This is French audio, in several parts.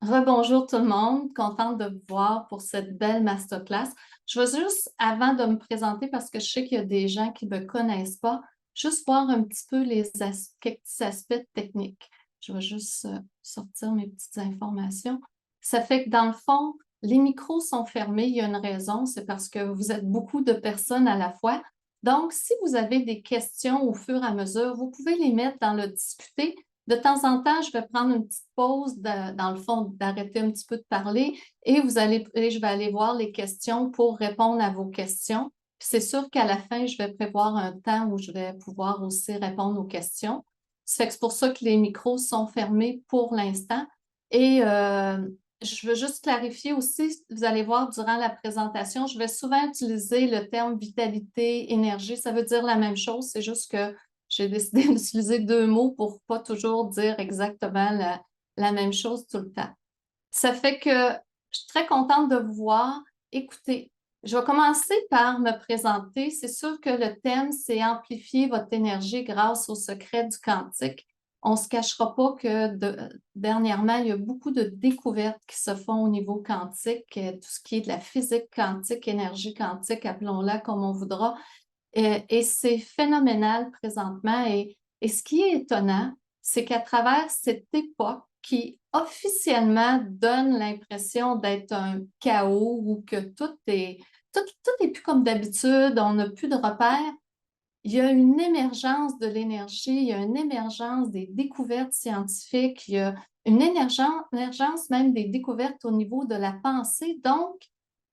Rebonjour tout le monde, contente de vous voir pour cette belle masterclass. Je veux juste, avant de me présenter, parce que je sais qu'il y a des gens qui ne me connaissent pas, juste voir un petit peu quelques petits aspects techniques. Je vais juste sortir mes petites informations. Ça fait que dans le fond, les micros sont fermés. Il y a une raison, c'est parce que vous êtes beaucoup de personnes à la fois. Donc, si vous avez des questions au fur et à mesure, vous pouvez les mettre dans le discuter. De temps en temps, je vais prendre une petite pause dans le fond, d'arrêter un petit peu de parler et je vais aller voir les questions pour répondre à vos questions. Puis c'est sûr qu'à la fin, je vais prévoir un temps où je vais pouvoir aussi répondre aux questions. Ça fait que c'est pour ça que les micros sont fermés pour l'instant. Et je veux juste clarifier aussi, vous allez voir durant la présentation, je vais souvent utiliser le terme vitalité, énergie. Ça veut dire la même chose, c'est juste que j'ai décidé d'utiliser deux mots pour pas toujours dire exactement la même chose tout le temps. Ça fait que je suis très contente de vous voir. Écoutez, je vais commencer par me présenter. C'est sûr que le thème, c'est amplifier votre énergie grâce au secret du quantique. On ne se cachera pas que dernièrement, il y a beaucoup de découvertes qui se font au niveau quantique, tout ce qui est de la physique quantique, énergie quantique, appelons-la comme on voudra. Et c'est phénoménal présentement. Et ce qui est étonnant, c'est qu'à travers cette époque qui officiellement donne l'impression d'être un chaos ou que tout est plus comme d'habitude, on n'a plus de repères, il y a une émergence de l'énergie, il y a une émergence des découvertes scientifiques, il y a une émergence même des découvertes au niveau de la pensée. Donc,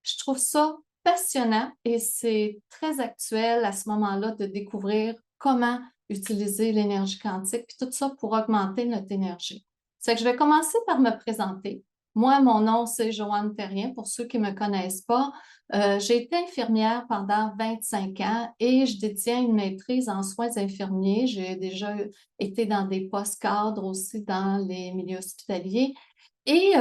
je trouve ça passionnant et c'est très actuel à ce moment-là de découvrir comment utiliser l'énergie quantique, puis tout ça pour augmenter notre énergie. C'est que je vais commencer par me présenter. Moi, mon nom, c'est Joanne Terrien, pour ceux qui ne me connaissent pas. J'ai été infirmière pendant 25 ans et je détiens une maîtrise en soins infirmiers. J'ai déjà été dans des postes cadres aussi dans les milieux hospitaliers. Et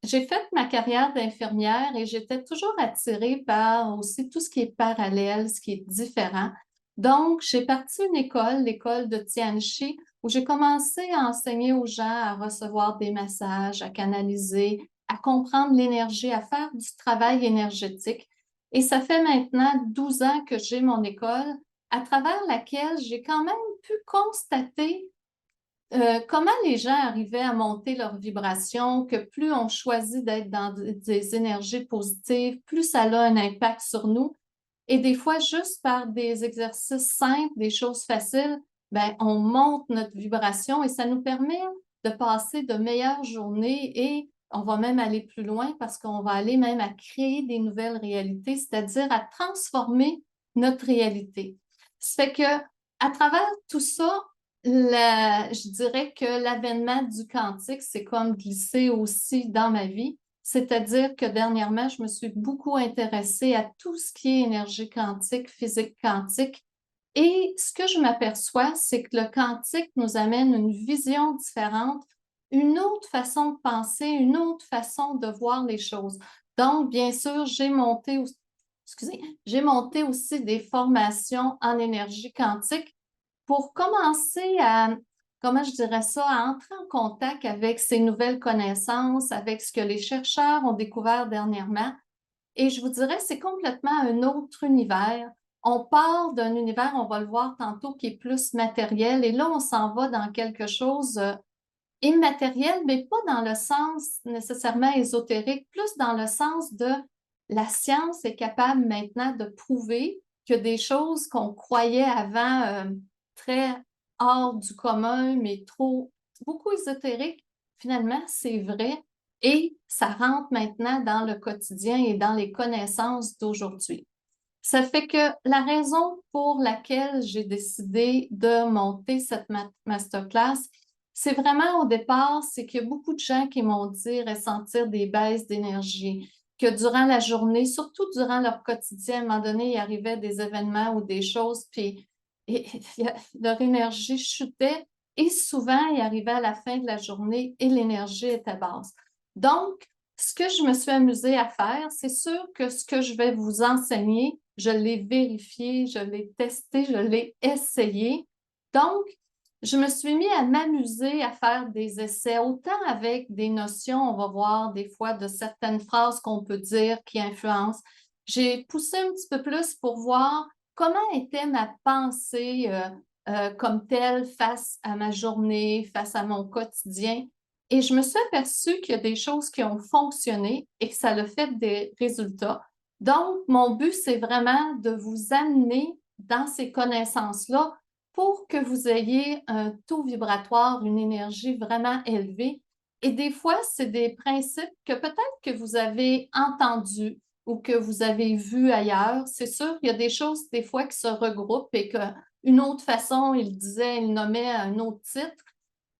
j'ai fait ma carrière d'infirmière et j'étais toujours attirée par aussi tout ce qui est parallèle, ce qui est différent. Donc, j'ai parti une école, l'école de Tianchi, où j'ai commencé à enseigner aux gens à recevoir des messages, à canaliser, à comprendre l'énergie, à faire du travail énergétique. Et ça fait maintenant 12 ans que j'ai mon école, à travers laquelle j'ai quand même pu constater comment les gens arrivaient à monter leur vibration, que plus on choisit d'être dans des énergies positives, plus ça a un impact sur nous. Et des fois, juste par des exercices simples, des choses faciles, ben, on monte notre vibration et ça nous permet de passer de meilleures journées et on va même aller plus loin parce qu'on va aller même à créer des nouvelles réalités, c'est-à-dire à transformer notre réalité. Ça fait que à travers tout ça, je dirais que l'avènement du quantique, c'est comme glissé aussi dans ma vie. C'est-à-dire que dernièrement, je me suis beaucoup intéressée à tout ce qui est énergie quantique, physique quantique. Et ce que je m'aperçois, c'est que le quantique nous amène une vision différente, une autre façon de penser, une autre façon de voir les choses. Donc, bien sûr, j'ai monté aussi des formations en énergie quantique pour commencer à, comment je dirais ça, à entrer en contact avec ces nouvelles connaissances, avec ce que les chercheurs ont découvert dernièrement. Et je vous dirais, c'est complètement un autre univers. On part d'un univers, on va le voir tantôt, qui est plus matériel, et là, on s'en va dans quelque chose immatériel, mais pas dans le sens nécessairement ésotérique, plus dans le sens de la science est capable maintenant de prouver que des choses qu'on croyait avant très hors du commun, mais trop, beaucoup ésotériques, finalement, c'est vrai et ça rentre maintenant dans le quotidien et dans les connaissances d'aujourd'hui. Ça fait que la raison pour laquelle j'ai décidé de monter cette masterclass, c'est vraiment au départ, c'est qu'il y a beaucoup de gens qui m'ont dit ressentir des baisses d'énergie, que durant la journée, surtout durant leur quotidien, à un moment donné, il arrivait des événements ou des choses, puis et, leur énergie chutait et souvent, il arrivait à la fin de la journée et l'énergie était basse. Donc, ce que je me suis amusée à faire, c'est sûr que ce que je vais vous enseigner, je l'ai vérifié, je l'ai testé, je l'ai essayé. Donc, je me suis mis à m'amuser à faire des essais, autant avec des notions, on va voir des fois de certaines phrases qu'on peut dire qui influencent. J'ai poussé un petit peu plus pour voir comment était ma pensée comme telle face à ma journée, face à mon quotidien. Et je me suis aperçue qu'il y a des choses qui ont fonctionné et que ça a fait des résultats. Donc, mon but, c'est vraiment de vous amener dans ces connaissances-là pour que vous ayez un taux vibratoire, une énergie vraiment élevée. Et des fois, c'est des principes que peut-être que vous avez entendus ou que vous avez vus ailleurs. C'est sûr qu'il y a des choses des fois qui se regroupent et qu'une autre façon, il disait, il nommait un autre titre.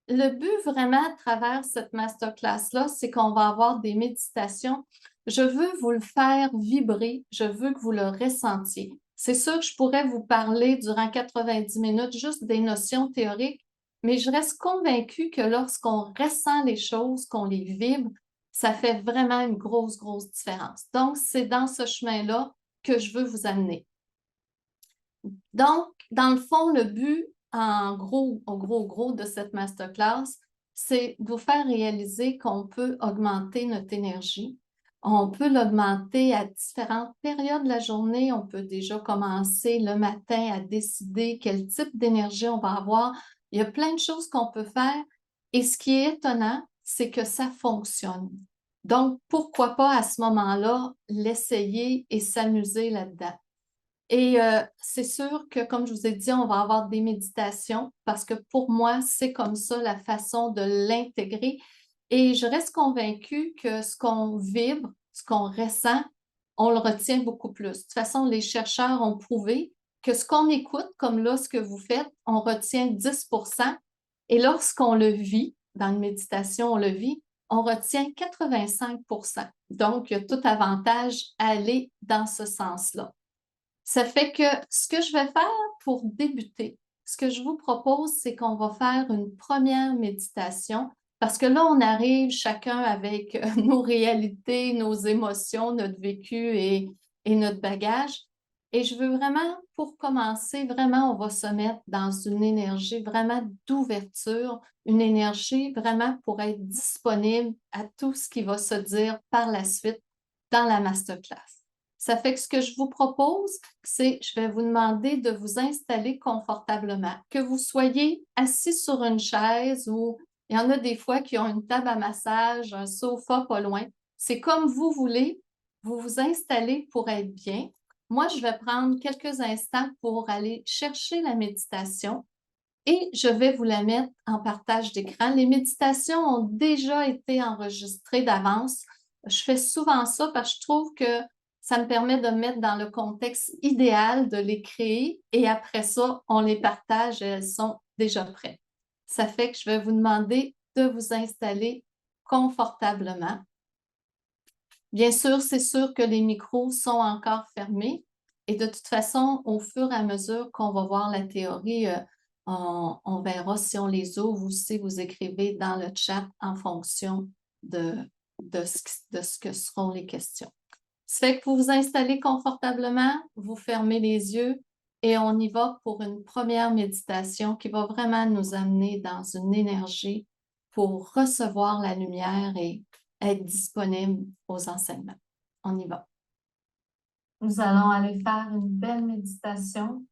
Le but vraiment à travers cette masterclass-là, c'est qu'on va avoir des méditations. Je veux vous le faire vibrer, je veux que vous le ressentiez. C'est sûr que je pourrais vous parler durant 90 minutes juste des notions théoriques, mais je reste convaincue que lorsqu'on ressent les choses, qu'on les vibre, ça fait vraiment une grosse, grosse différence. Donc, c'est dans ce chemin-là que je veux vous amener. Donc, dans le fond, le but, en gros de cette masterclass, c'est de vous faire réaliser qu'on peut augmenter notre énergie. On peut l'augmenter à différentes périodes de la journée. On peut déjà commencer le matin à décider quel type d'énergie on va avoir. Il y a plein de choses qu'on peut faire. Et ce qui est étonnant, c'est que ça fonctionne. Donc, pourquoi pas à ce moment-là l'essayer et s'amuser là-dedans? Et c'est sûr que, comme je vous ai dit, on va avoir des méditations parce que pour moi, c'est comme ça la façon de l'intégrer. Et je reste convaincue que ce qu'on vibre, ce qu'on ressent, on le retient beaucoup plus. De toute façon, les chercheurs ont prouvé que ce qu'on écoute, comme là, ce que vous faites, on retient 10%. Et lorsqu'on le vit, dans une méditation, on le vit, on retient 85%. Donc, il y a tout avantage à aller dans ce sens-là. Ça fait que ce que je vais faire pour débuter, ce que je vous propose, c'est qu'on va faire une première méditation parce que là, on arrive chacun avec nos réalités, nos émotions, notre vécu et notre bagage. Et je veux vraiment, pour commencer, vraiment, on va se mettre dans une énergie vraiment d'ouverture, une énergie vraiment pour être disponible à tout ce qui va se dire par la suite dans la masterclass. Ça fait que ce que je vous propose, c'est, je vais vous demander de vous installer confortablement, que vous soyez assis sur une chaise ou il y en a des fois qui ont une table à massage, un sofa pas loin. C'est comme vous voulez, vous vous installez pour être bien. Moi, je vais prendre quelques instants pour aller chercher la méditation et je vais vous la mettre en partage d'écran. Les méditations ont déjà été enregistrées d'avance. Je fais souvent ça parce que je trouve que ça me permet de me mettre dans le contexte idéal, de les créer et après ça, on les partage et elles sont déjà prêtes. Ça fait que je vais vous demander de vous installer confortablement. Bien sûr, c'est sûr que les micros sont encore fermés et de toute façon, au fur et à mesure qu'on va voir la théorie, on verra si on les ouvre ou si vous écrivez dans le chat en fonction de, de ce que seront les questions. Ça fait que vous vous installez confortablement, vous fermez les yeux et on y va pour une première méditation qui va vraiment nous amener dans une énergie pour recevoir la lumière et être disponible aux enseignements. On y va. Nous allons aller faire une belle méditation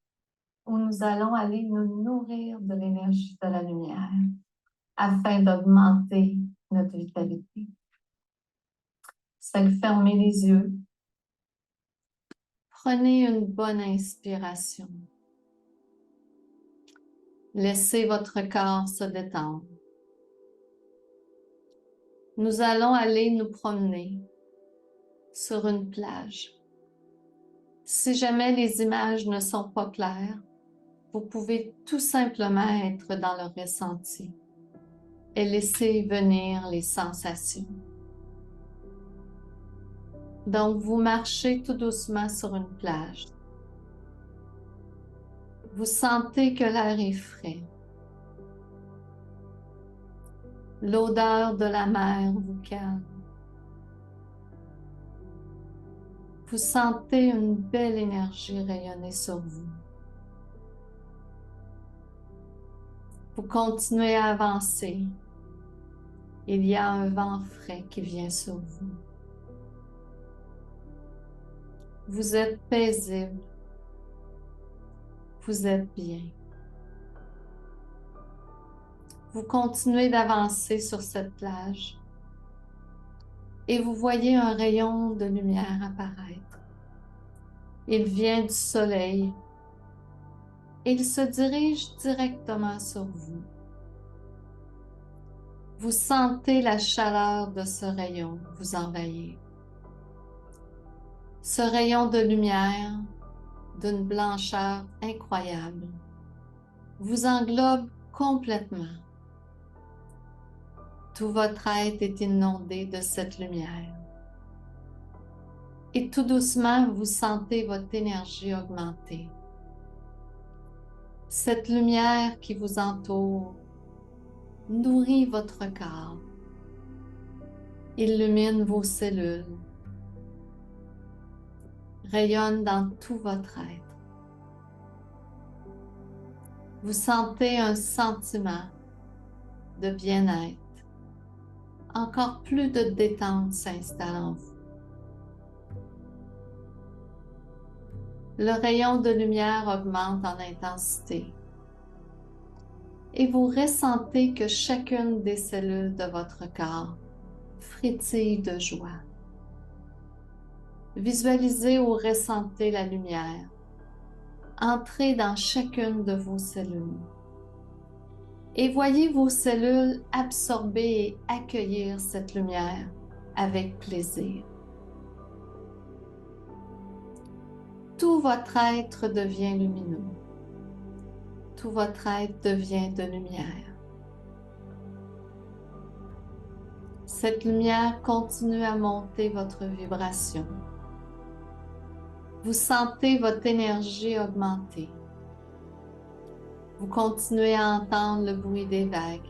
où nous allons aller nous nourrir de l'énergie de la lumière afin d'augmenter notre vitalité. Ça fait que fermez les yeux. Prenez une bonne inspiration. Laissez votre corps se détendre. Nous allons aller nous promener sur une plage. Si jamais les images ne sont pas claires, vous pouvez tout simplement être dans le ressenti et laisser venir les sensations. Donc, vous marchez tout doucement sur une plage. Vous sentez que l'air est frais. L'odeur de la mer vous calme. Vous sentez une belle énergie rayonner sur vous. Vous continuez à avancer. Il y a un vent frais qui vient sur vous. Vous êtes paisible. Vous êtes bien. Vous continuez d'avancer sur cette plage et vous voyez un rayon de lumière apparaître. Il vient du soleil et il se dirige directement sur vous. Vous sentez la chaleur de ce rayon vous envahir. Ce rayon de lumière d'une blancheur incroyable vous englobe complètement. Tout votre être est inondé de cette lumière. Et tout doucement, vous sentez votre énergie augmenter. Cette lumière qui vous entoure nourrit votre corps, illumine vos cellules, rayonne dans tout votre être. Vous sentez un sentiment de bien-être. Encore plus de détente s'installe en vous. Le rayon de lumière augmente en intensité et vous ressentez que chacune des cellules de votre corps frétille de joie. Visualisez ou ressentez la lumière entrer dans chacune de vos cellules et voyez vos cellules absorber et accueillir cette lumière avec plaisir. Tout votre être devient lumineux. Tout votre être devient de lumière. Cette lumière continue à monter votre vibration. Vous sentez votre énergie augmenter. Vous continuez à entendre le bruit des vagues,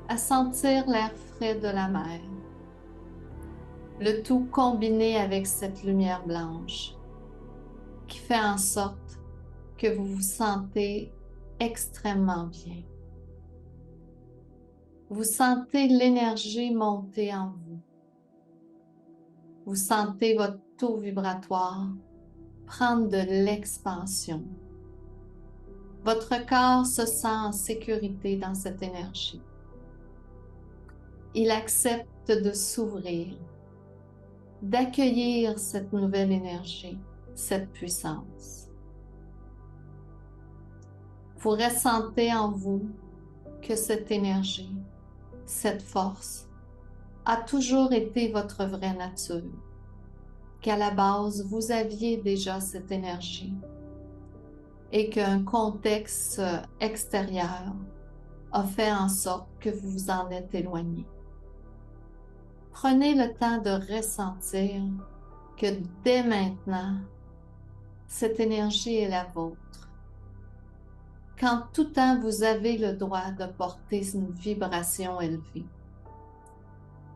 à sentir l'air frais de la mer. Le tout combiné avec cette lumière blanche qui fait en sorte que vous vous sentez extrêmement bien. Vous sentez l'énergie monter en vous. Vous sentez votre taux vibratoire prendre de l'expansion. Votre corps se sent en sécurité dans cette énergie. Il accepte de s'ouvrir, d'accueillir cette nouvelle énergie, cette puissance. Vous ressentez en vous que cette énergie, cette force, a toujours été votre vraie nature, qu'à la base, vous aviez déjà cette énergie et qu'un contexte extérieur a fait en sorte que vous vous en êtes éloigné. Prenez le temps de ressentir que dès maintenant, cette énergie est la vôtre. Qu'en tout temps, vous avez le droit de porter une vibration élevée.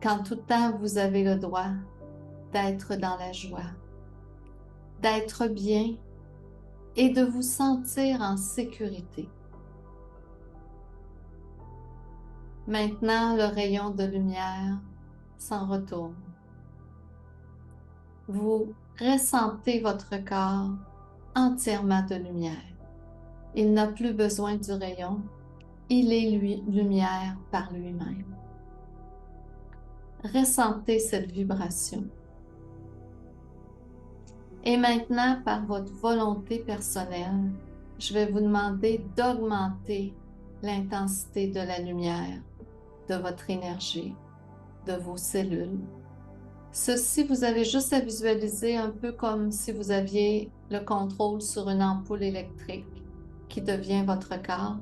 Qu'en tout temps, vous avez le droit d'être dans la joie, d'être bien et de vous sentir en sécurité. Maintenant, le rayon de lumière s'en retourne. Vous ressentez votre corps entièrement de lumière. Il n'a plus besoin du rayon. Il est lumière par lui-même. Ressentez cette vibration. Et maintenant, par votre volonté personnelle, je vais vous demander d'augmenter l'intensité de la lumière, de votre énergie, de vos cellules. Ceci, vous avez juste à visualiser un peu comme si vous aviez le contrôle sur une ampoule électrique qui devient votre corps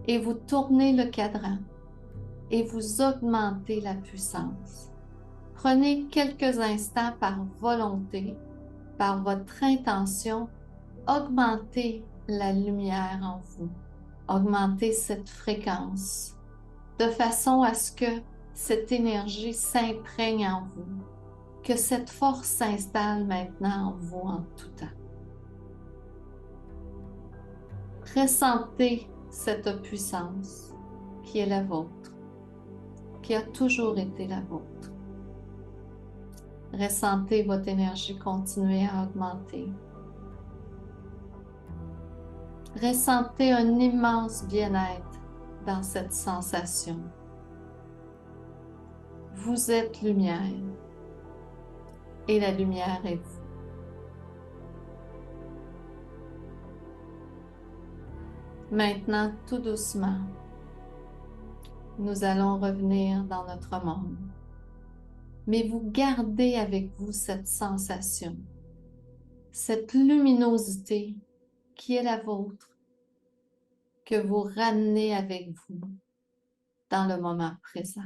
et vous tournez le cadran et vous augmentez la puissance. Prenez quelques instants par volonté, par votre intention, augmentez la lumière en vous, augmentez cette fréquence de façon à ce que cette énergie s'imprègne en vous, que cette force s'installe maintenant en vous en tout temps. Ressentez cette puissance qui est la vôtre, qui a toujours été la vôtre. Ressentez votre énergie continuer à augmenter. Ressentez un immense bien-être dans cette sensation. Vous êtes lumière et la lumière est vous. Maintenant, tout doucement, nous allons revenir dans notre monde. Mais vous gardez avec vous cette sensation, cette luminosité qui est la vôtre, que vous ramenez avec vous dans le moment présent.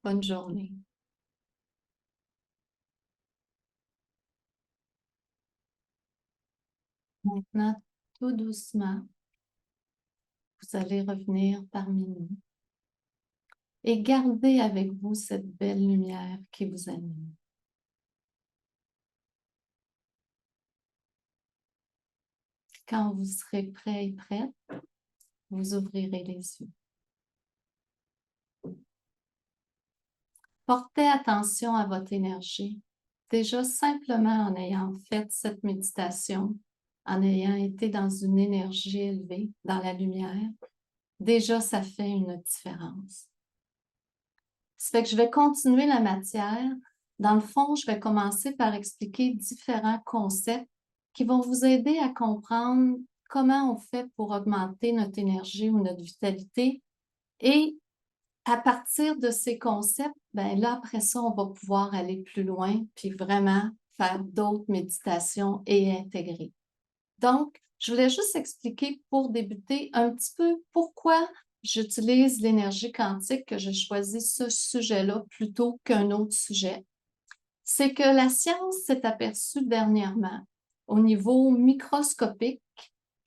Bonne journée. Maintenant, tout doucement, vous allez revenir parmi nous et gardez avec vous cette belle lumière qui vous anime. Quand vous serez prêt et prête, vous ouvrirez les yeux. Portez attention à votre énergie. Déjà simplement en ayant fait cette méditation, en ayant été dans une énergie élevée, dans la lumière, déjà ça fait une différence. Ça fait que je vais continuer la matière. Dans le fond, je vais commencer par expliquer différents concepts qui vont vous aider à comprendre comment on fait pour augmenter notre énergie ou notre vitalité. Et à partir de ces concepts, ben là, après ça, on va pouvoir aller plus loin puis vraiment faire d'autres méditations et intégrer. Donc, je voulais juste expliquer pour débuter un petit peu pourquoi j'utilise l'énergie quantique, que j'ai choisi ce sujet-là plutôt qu'un autre sujet. C'est que la science s'est aperçue dernièrement, au niveau microscopique,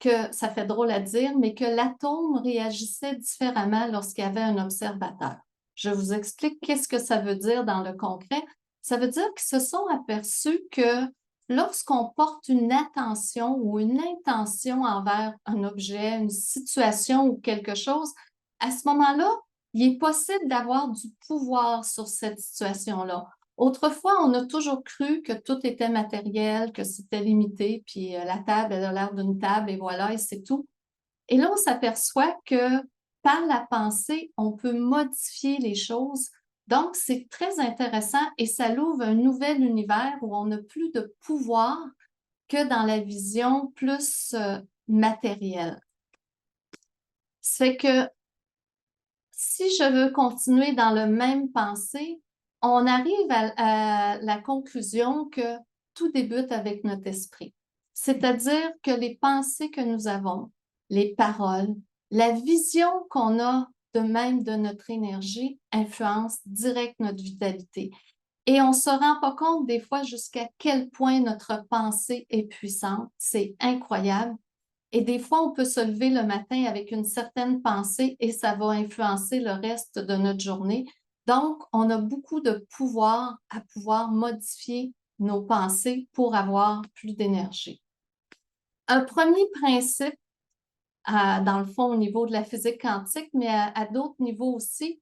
que ça fait drôle à dire, mais que l'atome réagissait différemment lorsqu'il y avait un observateur. Je vous explique qu'est-ce que ça veut dire dans le concret. Ça veut dire qu'ils se sont aperçus que lorsqu'on porte une attention ou une intention envers un objet, une situation ou quelque chose, à ce moment-là, il est possible d'avoir du pouvoir sur cette situation-là. Autrefois, on a toujours cru que tout était matériel, que c'était limité, puis la table, elle a l'air d'une table et voilà, et c'est tout. Et là, on s'aperçoit que par la pensée, on peut modifier les choses. Donc, c'est très intéressant et ça l'ouvre un nouvel univers où on n'a plus de pouvoir que dans la vision plus matérielle. C'est que si je veux continuer dans le même pensée, on arrive à la conclusion que tout débute avec notre esprit. C'est-à-dire que les pensées que nous avons, les paroles, la vision qu'on a de même de notre énergie influencent direct notre vitalité. Et on ne se rend pas compte des fois jusqu'à quel point notre pensée est puissante. C'est incroyable. Et des fois, on peut se lever le matin avec une certaine pensée et ça va influencer le reste de notre journée. Donc, on a beaucoup de pouvoir à pouvoir modifier nos pensées pour avoir plus d'énergie. Un premier principe, dans le fond, au niveau de la physique quantique, mais à d'autres niveaux aussi,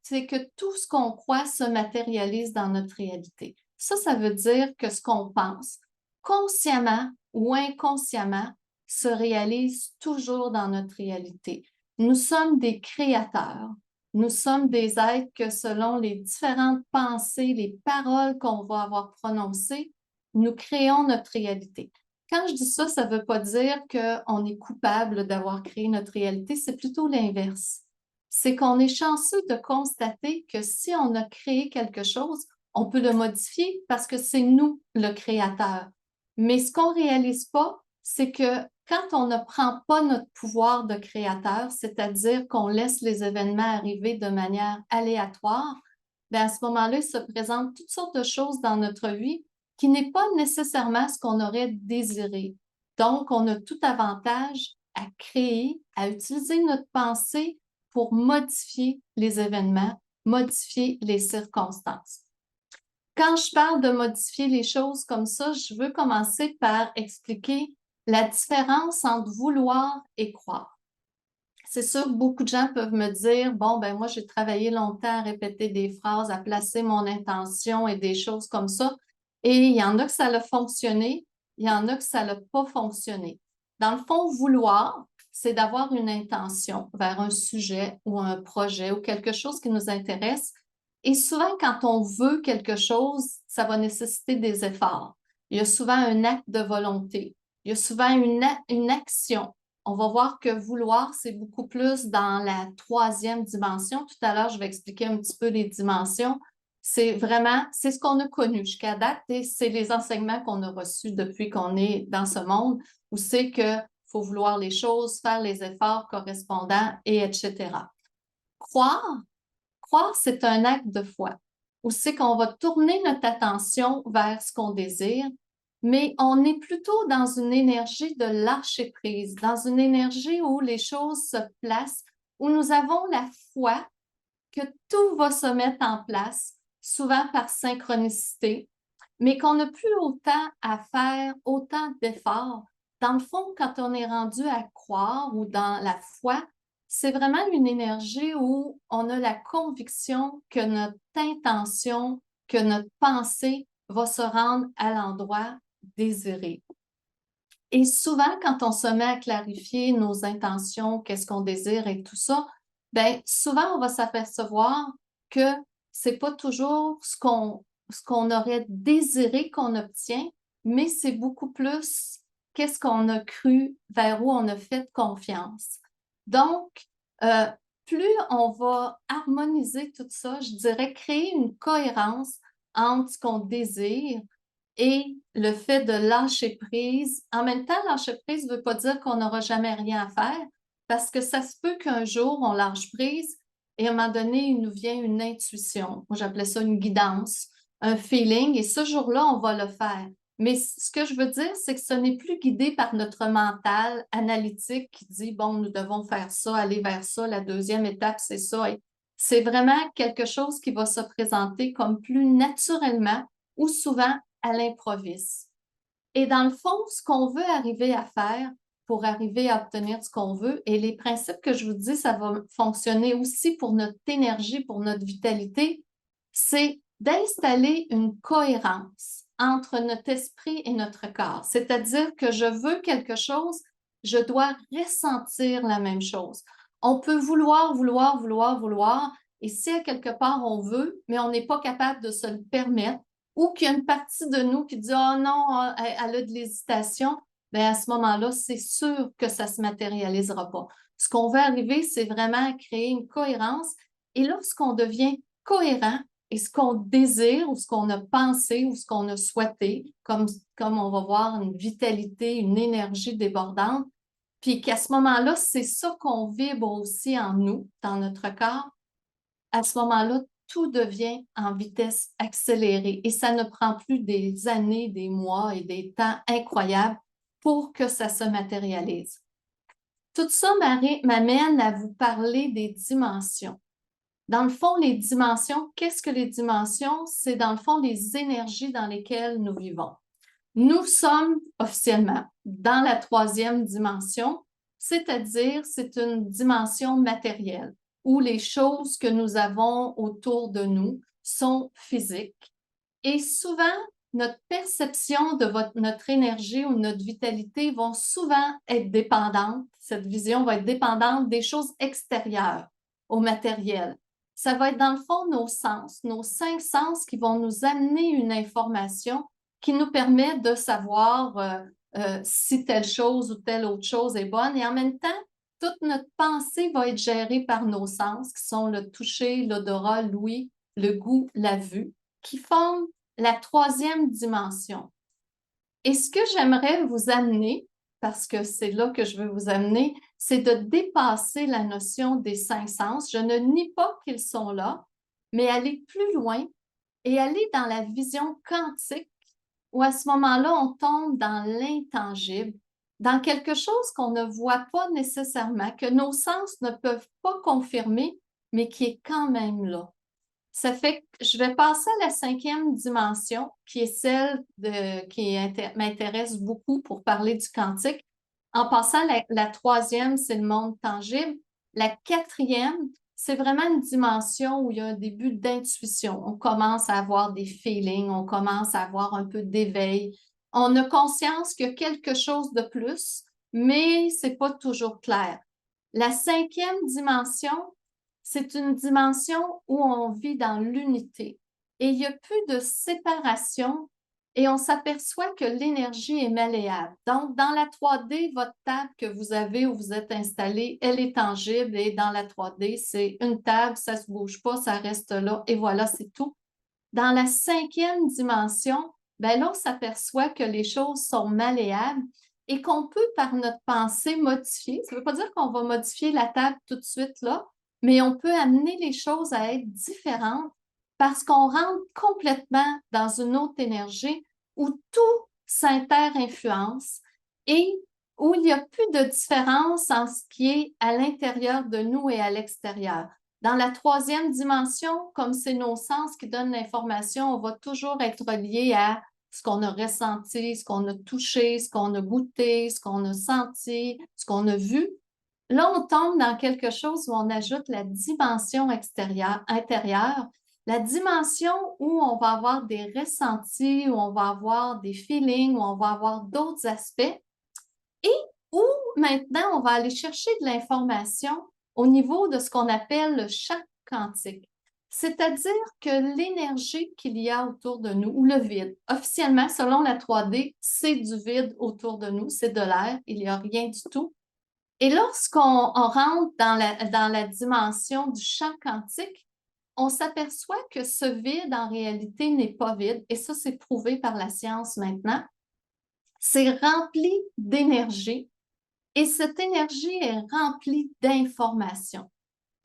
c'est que tout ce qu'on croit se matérialise dans notre réalité. Ça veut dire que ce qu'on pense, consciemment ou inconsciemment, se réalise toujours dans notre réalité. Nous sommes des créateurs. Nous sommes des êtres que selon les différentes pensées, les paroles qu'on va avoir prononcées, nous créons notre réalité. Quand je dis ça, ça ne veut pas dire qu'on est coupable d'avoir créé notre réalité, c'est plutôt l'inverse. C'est qu'on est chanceux de constater que si on a créé quelque chose, on peut le modifier parce que c'est nous le créateur. Mais ce qu'on ne réalise pas, c'est que quand on ne prend pas notre pouvoir de créateur, c'est-à-dire qu'on laisse les événements arriver de manière aléatoire, bien à ce moment-là, il se présente toutes sortes de choses dans notre vie qui n'est pas nécessairement ce qu'on aurait désiré. Donc, on a tout avantage à créer, à utiliser notre pensée pour modifier les événements, modifier les circonstances. Quand je parle de modifier les choses comme ça, je veux commencer par expliquer la différence entre vouloir et croire. C'est sûr, beaucoup de gens peuvent me dire, bon, ben moi, j'ai travaillé longtemps à répéter des phrases, à placer mon intention et des choses comme ça. Et il y en a que ça a fonctionné, il y en a que ça n'a pas fonctionné. Dans le fond, vouloir, c'est d'avoir une intention vers un sujet ou un projet ou quelque chose qui nous intéresse. Et souvent, quand on veut quelque chose, ça va nécessiter des efforts. Il y a souvent un acte de volonté. Il y a souvent une action. On va voir que vouloir, c'est beaucoup plus dans la troisième dimension. Tout à l'heure, je vais expliquer un petit peu les dimensions. C'est vraiment, c'est ce qu'on a connu jusqu'à date et c'est les enseignements qu'on a reçus depuis qu'on est dans ce monde où c'est que faut vouloir les choses, faire les efforts correspondants et etc. Croire, croire, c'est un acte de foi où c'est qu'on va tourner notre attention vers ce qu'on désire, mais on est plutôt dans une énergie de lâcher prise, dans une énergie où les choses se placent, où nous avons la foi que tout va se mettre en place, souvent par synchronicité, mais qu'on n'a plus autant à faire, autant d'efforts. Dans le fond, quand on est rendu à croire ou dans la foi, c'est vraiment une énergie où on a la conviction que notre intention, que notre pensée va se rendre à l'endroit désiré. Et souvent, quand on se met à clarifier nos intentions, qu'est-ce qu'on désire et tout ça, ben souvent, on va s'apercevoir que c'est pas toujours ce qu'on aurait désiré qu'on obtient, mais c'est beaucoup plus qu'est-ce qu'on a cru, vers où on a fait confiance. Donc, euh, plus on va harmoniser tout ça, je dirais créer une cohérence entre ce qu'on désire et le fait de lâcher prise. En même temps, lâcher prise ne veut pas dire qu'on n'aura jamais rien à faire, parce que ça se peut qu'un jour, on lâche prise et à un moment donné, il nous vient une intuition. Moi, j'appelais ça une guidance, un feeling, et ce jour-là, on va le faire. Mais ce que je veux dire, c'est que ce n'est plus guidé par notre mental analytique qui dit, bon, nous devons faire ça, aller vers ça, la deuxième étape, c'est ça. Et c'est vraiment quelque chose qui va se présenter comme plus naturellement ou souvent à l'improviste. Et dans le fond, ce qu'on veut arriver à faire pour arriver à obtenir ce qu'on veut, et les principes que je vous dis, ça va fonctionner aussi pour notre énergie, pour notre vitalité, c'est d'installer une cohérence entre notre esprit et notre corps. C'est-à-dire que je veux quelque chose, je dois ressentir la même chose. On peut vouloir, vouloir, vouloir, vouloir, et si à quelque part on veut, mais on n'est pas capable de se le permettre, ou qu'il y a une partie de nous qui dit oh non, elle a de l'hésitation, bien à ce moment-là, c'est sûr que ça ne se matérialisera pas. Ce qu'on veut arriver, c'est vraiment à créer une cohérence. Et lorsqu'on devient cohérent et ce qu'on désire ou ce qu'on a pensé ou ce qu'on a souhaité, comme on va voir une vitalité, une énergie débordante, puis qu'à ce moment-là, c'est ça qu'on vibre aussi en nous, dans notre corps, à ce moment-là, tout devient en vitesse accélérée et ça ne prend plus des années, des mois et des temps incroyables pour que ça se matérialise. Tout ça m'amène à vous parler des dimensions. Dans le fond, les dimensions, qu'est-ce que les dimensions? C'est dans le fond les énergies dans lesquelles nous vivons. Nous sommes officiellement dans la troisième dimension, c'est-à-dire c'est une dimension matérielle où les choses que nous avons autour de nous sont physiques. Et souvent, notre perception de notre énergie ou notre vitalité vont souvent être dépendante, cette vision va être dépendante des choses extérieures au matériel. Ça va être dans le fond nos sens, nos 5 sens qui vont nous amener une information qui nous permet de savoir si telle chose ou telle autre chose est bonne. Et en même temps, toute notre pensée va être gérée par nos sens, qui sont le toucher, l'odorat, l'ouïe, le goût, la vue, qui forment la troisième dimension. Et ce que j'aimerais vous amener, parce que c'est là que je veux vous amener, c'est de dépasser la notion des 5 sens. Je ne nie pas qu'ils sont là, mais aller plus loin et aller dans la vision quantique où à ce moment-là, on tombe dans l'intangible, dans quelque chose qu'on ne voit pas nécessairement, que nos sens ne peuvent pas confirmer, mais qui est quand même là. Ça fait que je vais passer à la 5e dimension, qui est qui m'intéresse beaucoup pour parler du quantique. En passant, la 3e, c'est le monde tangible. La 4e, c'est vraiment une dimension où il y a un début d'intuition. On commence à avoir des feelings, on commence à avoir un peu d'éveil. On a conscience qu'il y a quelque chose de plus, mais c'est pas toujours clair. La 5e dimension, c'est une dimension où on vit dans l'unité et il n'y a plus de séparation et on s'aperçoit que l'énergie est malléable. Donc, dans la 3D, votre table que vous avez où vous êtes installé, elle est tangible et dans la 3D, c'est une table, ça ne se bouge pas, ça reste là et voilà, c'est tout. Dans la 5e dimension, ben là, on s'aperçoit que les choses sont malléables et qu'on peut, par notre pensée, modifier. Ça ne veut pas dire qu'on va modifier la table tout de suite là, mais on peut amener les choses à être différentes parce qu'on rentre complètement dans une autre énergie où tout s'inter-influence et où il n'y a plus de différence en ce qui est à l'intérieur de nous et à l'extérieur. Dans la 3e dimension, comme c'est nos sens qui donnent l'information, on va toujours être relié à ce qu'on a ressenti, ce qu'on a touché, ce qu'on a goûté, ce qu'on a senti, ce qu'on a vu. Là, on tombe dans quelque chose où on ajoute la dimension intérieure, la dimension où on va avoir des ressentis, où on va avoir des feelings, où on va avoir d'autres aspects et où maintenant on va aller chercher de l'information au niveau de ce qu'on appelle le champ quantique. C'est-à-dire que l'énergie qu'il y a autour de nous, ou le vide, officiellement, selon la 3D, c'est du vide autour de nous, c'est de l'air, il n'y a rien du tout. Et lorsqu'on rentre dans la dimension du champ quantique, on s'aperçoit que ce vide, en réalité, n'est pas vide, et ça, c'est prouvé par la science maintenant. C'est rempli d'énergie, et cette énergie est remplie d'informations.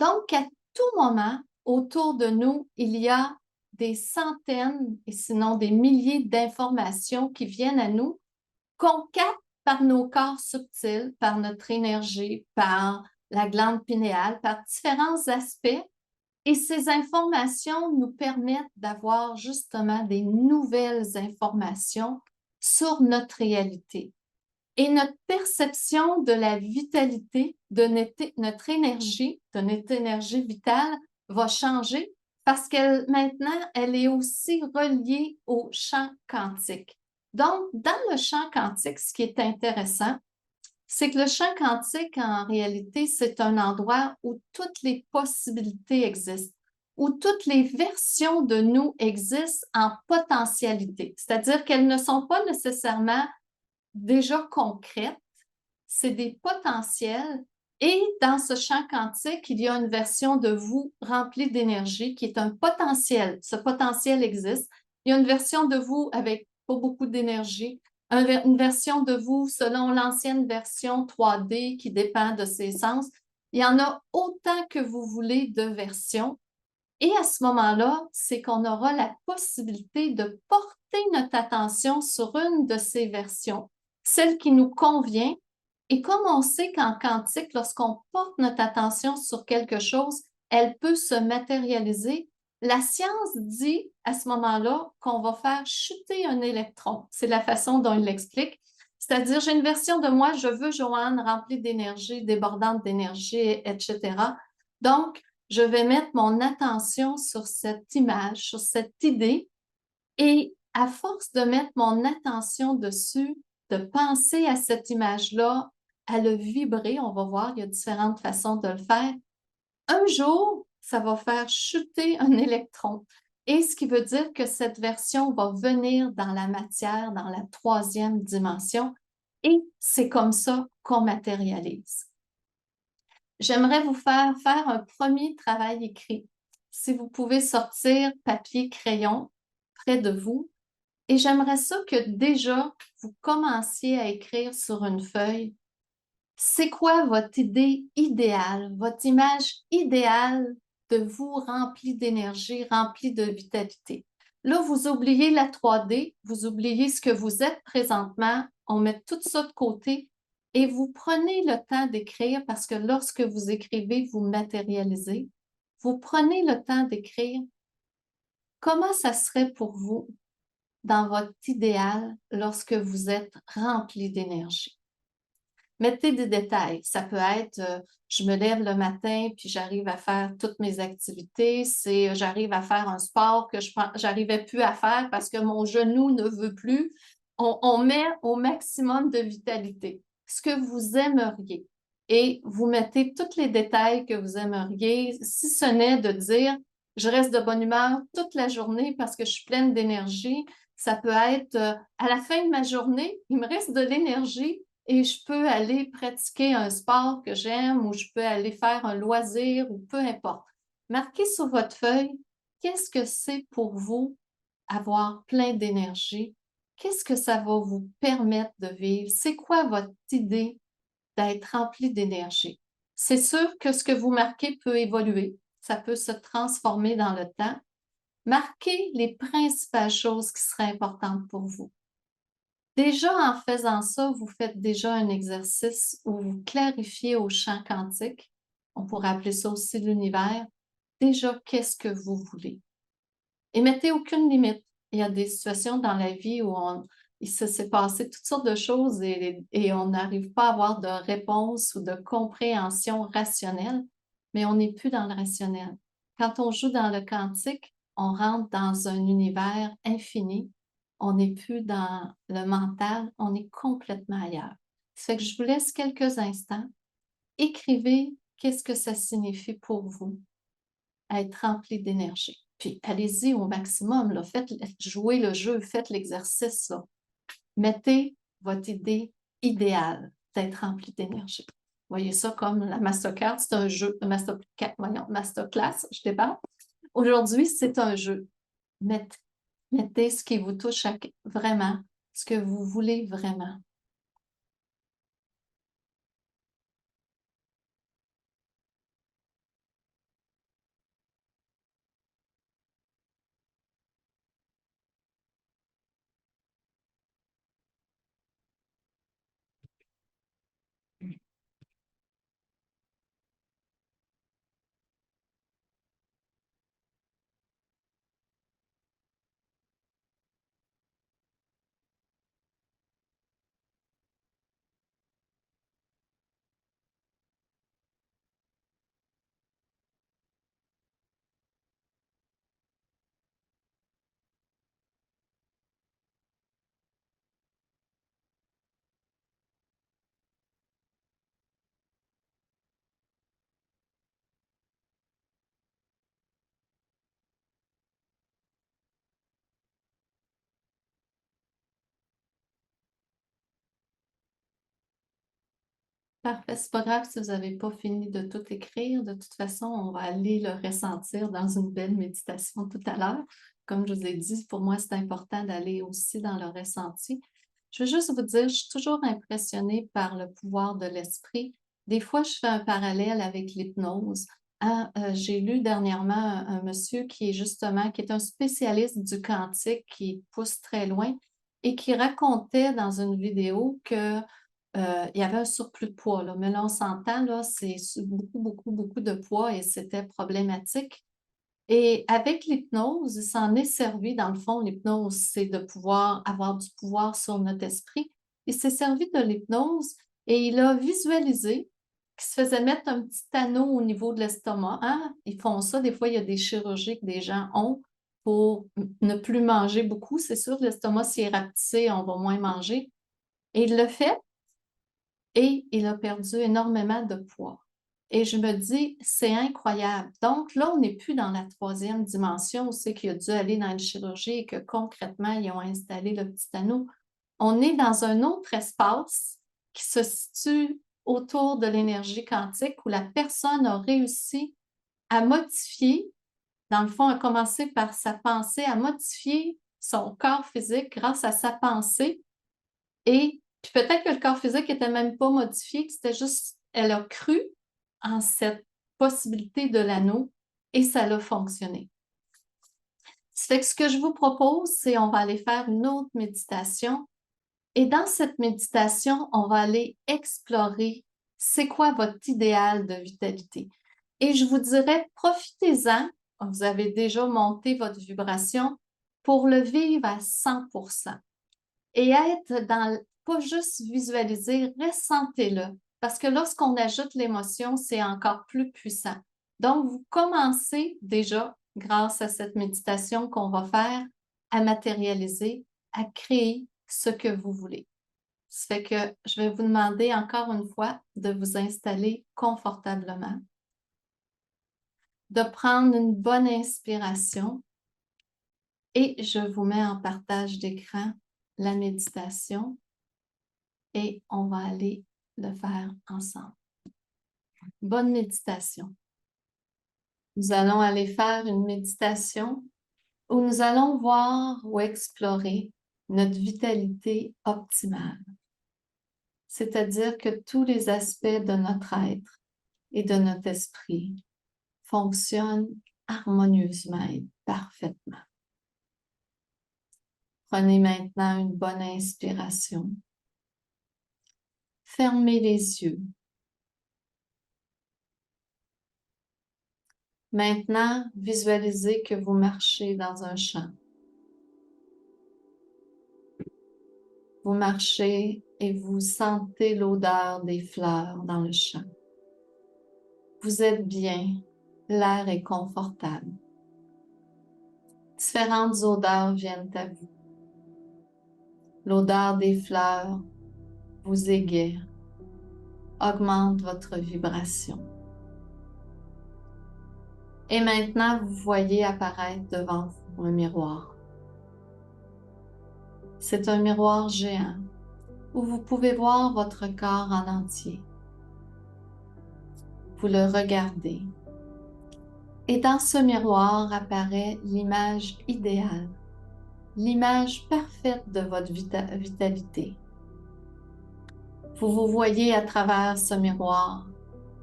Donc, à tout moment, autour de nous, il y a des centaines, et sinon des milliers d'informations qui viennent à nous, qu'on capte par nos corps subtils, par notre énergie, par la glande pinéale, par différents aspects. Et ces informations nous permettent d'avoir justement des nouvelles informations sur notre réalité. Et notre perception de la vitalité, de notre énergie, de notre énergie vitale va changer parce qu'elle, maintenant, elle est aussi reliée au champ quantique. Donc, dans le champ quantique, ce qui est intéressant, c'est que le champ quantique, en réalité, c'est un endroit où toutes les possibilités existent, où toutes les versions de nous existent en potentialité. C'est-à-dire qu'elles ne sont pas nécessairement déjà concrètes, c'est des potentiels. Et dans ce champ quantique, il y a une version de vous remplie d'énergie qui est un potentiel. Ce potentiel existe. Il y a une version de vous avec pas beaucoup d'énergie, une version de vous selon l'ancienne version 3D qui dépend de ses sens. Il y en a autant que vous voulez de versions. Et à ce moment-là, c'est qu'on aura la possibilité de porter notre attention sur une de ces versions, celle qui nous convient. Et comme on sait qu'en quantique, lorsqu'on porte notre attention sur quelque chose, elle peut se matérialiser, la science dit à ce moment-là qu'on va faire chuter un électron. C'est la façon dont il l'explique. C'est-à-dire, j'ai une version de moi, je veux Joanne remplie d'énergie, débordante d'énergie, etc. Donc, je vais mettre mon attention sur cette image, sur cette idée, et à force de mettre mon attention dessus, de penser à cette image-là, à le vibrer, on va voir, il y a différentes façons de le faire. Un jour, ça va faire chuter un électron. Et ce qui veut dire que cette version va venir dans la matière, dans la 3e dimension, et c'est comme ça qu'on matérialise. J'aimerais vous faire un premier travail écrit. Si vous pouvez sortir papier, crayon près de vous, et j'aimerais ça que déjà vous commenciez à écrire sur une feuille. C'est quoi votre idée idéale, votre image idéale de vous remplie d'énergie, remplie de vitalité? Là, vous oubliez la 3D, vous oubliez ce que vous êtes présentement, on met tout ça de côté et vous prenez le temps d'écrire parce que lorsque vous écrivez, vous matérialisez. Vous prenez le temps d'écrire Comment ça serait pour vous dans votre idéal lorsque vous êtes rempli d'énergie? Mettez des détails. Ça peut être, je me lève le matin puis j'arrive à faire toutes mes activités. C'est, j'arrive à faire un sport que j'arrivais plus à faire parce que mon genou ne veut plus. On met au maximum de vitalité ce que vous aimeriez et vous mettez tous les détails que vous aimeriez, si ce n'est de dire, je reste de bonne humeur toute la journée parce que je suis pleine d'énergie. Ça peut être, à la fin de ma journée, il me reste de l'énergie et je peux aller pratiquer un sport que j'aime ou je peux aller faire un loisir ou peu importe. Marquez sur votre feuille, qu'est-ce que c'est pour vous avoir plein d'énergie? Qu'est-ce que ça va vous permettre de vivre? C'est quoi votre idée d'être rempli d'énergie? C'est sûr que ce que vous marquez peut évoluer, ça peut se transformer dans le temps. Marquez les principales choses qui seraient importantes pour vous. Déjà, en faisant ça, vous faites déjà un exercice où vous clarifiez au champ quantique, on pourrait appeler ça aussi l'univers, déjà qu'est-ce que vous voulez. Et mettez aucune limite. Il y a des situations dans la vie où il s'est passé toutes sortes de choses et on n'arrive pas à avoir de réponse ou de compréhension rationnelle, mais on n'est plus dans le rationnel. Quand on joue dans le quantique, on rentre dans un univers infini. On n'est plus dans le mental, on est complètement ailleurs. Ça fait que je vous laisse quelques instants. Écrivez qu'est-ce que ça signifie pour vous être rempli d'énergie. Puis allez-y au maximum, là. Faites, jouez le jeu, faites l'exercice. Là. Mettez votre idée idéale d'être rempli d'énergie. Voyez ça comme la mastercard, c'est un jeu, masterclass, je débarque. Aujourd'hui, c'est un jeu. Mettez ce qui vous touche vraiment, ce que vous voulez vraiment. Parfait, c'est pas grave si vous n'avez pas fini de tout écrire. De toute façon, on va aller le ressentir dans une belle méditation tout à l'heure. Comme je vous ai dit, pour moi, c'est important d'aller aussi dans le ressenti. Je veux juste vous dire, je suis toujours impressionnée par le pouvoir de l'esprit. Des fois, je fais un parallèle avec l'hypnose. Hein, j'ai lu dernièrement un monsieur qui est justement, qui est un spécialiste du quantique, qui pousse très loin et qui racontait dans une vidéo que il y avait un surplus de poids, là, mais là, on s'entend, là, c'est beaucoup, beaucoup, beaucoup de poids et c'était problématique. Et avec l'hypnose, il s'en est servi, dans le fond, l'hypnose, c'est de pouvoir avoir du pouvoir sur notre esprit. Il s'est servi de l'hypnose et il a visualisé qu'il se faisait mettre un petit anneau au niveau de l'estomac. Hein? Ils font ça, des fois, il y a des chirurgies que des gens ont pour ne plus manger beaucoup. C'est sûr, l'estomac, s'il est rapetissé, on va moins manger. Et il le fait et il a perdu énormément de poids. Et je me dis, c'est incroyable. Donc là, on n'est plus dans la troisième dimension où c'est qu'il a dû aller dans une chirurgie et que concrètement, ils ont installé le petit anneau. On est dans un autre espace qui se situe autour de l'énergie quantique où la personne a réussi à modifier, dans le fond, à commencer par sa pensée, à modifier son corps physique grâce à sa pensée et puis peut-être que le corps physique n'était même pas modifié, que c'était juste, elle a cru en cette possibilité de l'anneau et ça a fonctionné. Ça fait que ce que je vous propose, c'est on va aller faire une autre méditation. Et dans cette méditation, on va aller explorer c'est quoi votre idéal de vitalité. Et je vous dirais, profitez-en vous avez déjà monté votre vibration pour le vivre à 100%. Et être pas juste visualiser, ressentez-le. Parce que lorsqu'on ajoute l'émotion, c'est encore plus puissant. Donc, vous commencez déjà, grâce à cette méditation qu'on va faire, à matérialiser, à créer ce que vous voulez. Ça fait que je vais vous demander encore une fois de vous installer confortablement, de prendre une bonne inspiration et je vous mets en partage d'écran la méditation et on va aller le faire ensemble. Bonne méditation. Nous allons aller faire une méditation où nous allons voir ou explorer notre vitalité optimale. C'est-à-dire que tous les aspects de notre être et de notre esprit fonctionnent harmonieusement et parfaitement. Prenez maintenant une bonne inspiration. Fermez les yeux. Maintenant, visualisez que vous marchez dans un champ. Vous marchez et vous sentez l'odeur des fleurs dans le champ. Vous êtes bien, l'air est confortable. Différentes odeurs viennent à vous. L'odeur des fleurs vous égaie, augmente votre vibration. Et maintenant, vous voyez apparaître devant vous un miroir. C'est un miroir géant où vous pouvez voir votre corps en entier. Vous le regardez. Et dans ce miroir apparaît l'image idéale, l'image parfaite de votre vitalité. Vous vous voyez à travers ce miroir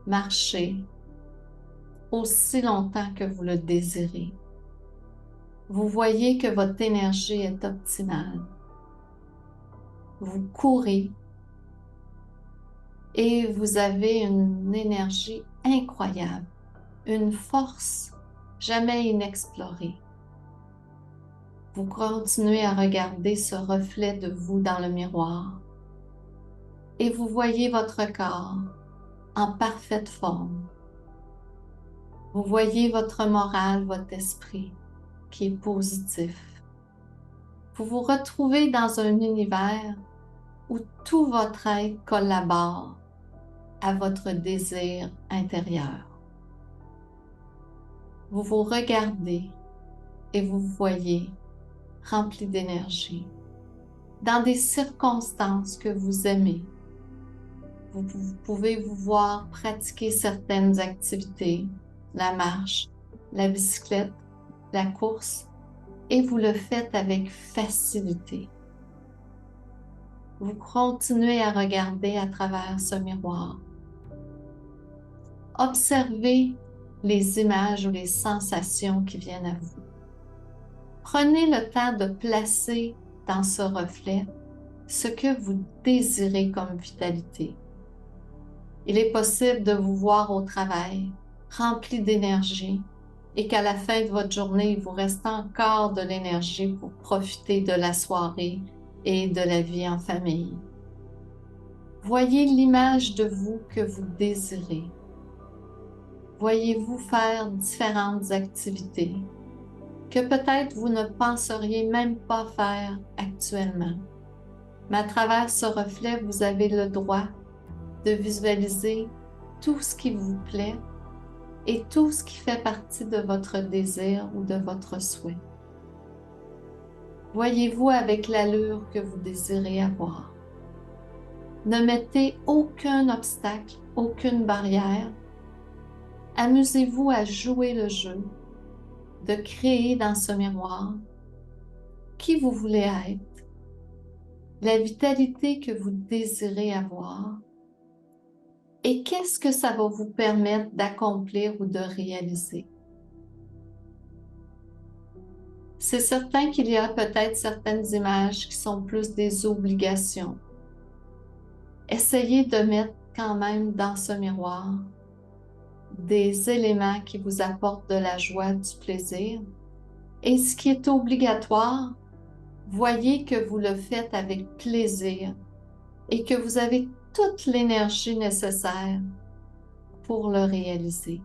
marcher aussi longtemps que vous le désirez. Vous voyez que votre énergie est optimale. Vous courez et vous avez une énergie incroyable, une force jamais inexplorée. Vous continuez à regarder ce reflet de vous dans le miroir et vous voyez votre corps en parfaite forme. Vous voyez votre morale, votre esprit qui est positif. Vous vous retrouvez dans un univers où tout votre être collabore à votre désir intérieur. Vous vous regardez et vous vous voyez rempli d'énergie, dans des circonstances que vous aimez. Vous pouvez vous voir pratiquer certaines activités, la marche, la bicyclette, la course, et vous le faites avec facilité. Vous continuez à regarder à travers ce miroir. Observez les images ou les sensations qui viennent à vous. Prenez le temps de placer dans ce reflet ce que vous désirez comme vitalité. Il est possible de vous voir au travail, rempli d'énergie, et qu'à la fin de votre journée, il vous reste encore de l'énergie pour profiter de la soirée et de la vie en famille. Voyez l'image de vous que vous désirez. Voyez-vous faire différentes activités que peut-être vous ne penseriez même pas faire actuellement. Mais à travers ce reflet, vous avez le droit de visualiser tout ce qui vous plaît et tout ce qui fait partie de votre désir ou de votre souhait. Voyez-vous avec l'allure que vous désirez avoir. Ne mettez aucun obstacle, aucune barrière. Amusez-vous à jouer le jeu, de créer dans ce miroir qui vous voulez être, la vitalité que vous désirez avoir et qu'est-ce que ça va vous permettre d'accomplir ou de réaliser. C'est certain qu'il y a peut-être certaines images qui sont plus des obligations. Essayez de mettre quand même dans ce miroir des éléments qui vous apportent de la joie, du plaisir. Et ce qui est obligatoire, voyez que vous le faites avec plaisir et que vous avez toute l'énergie nécessaire pour le réaliser.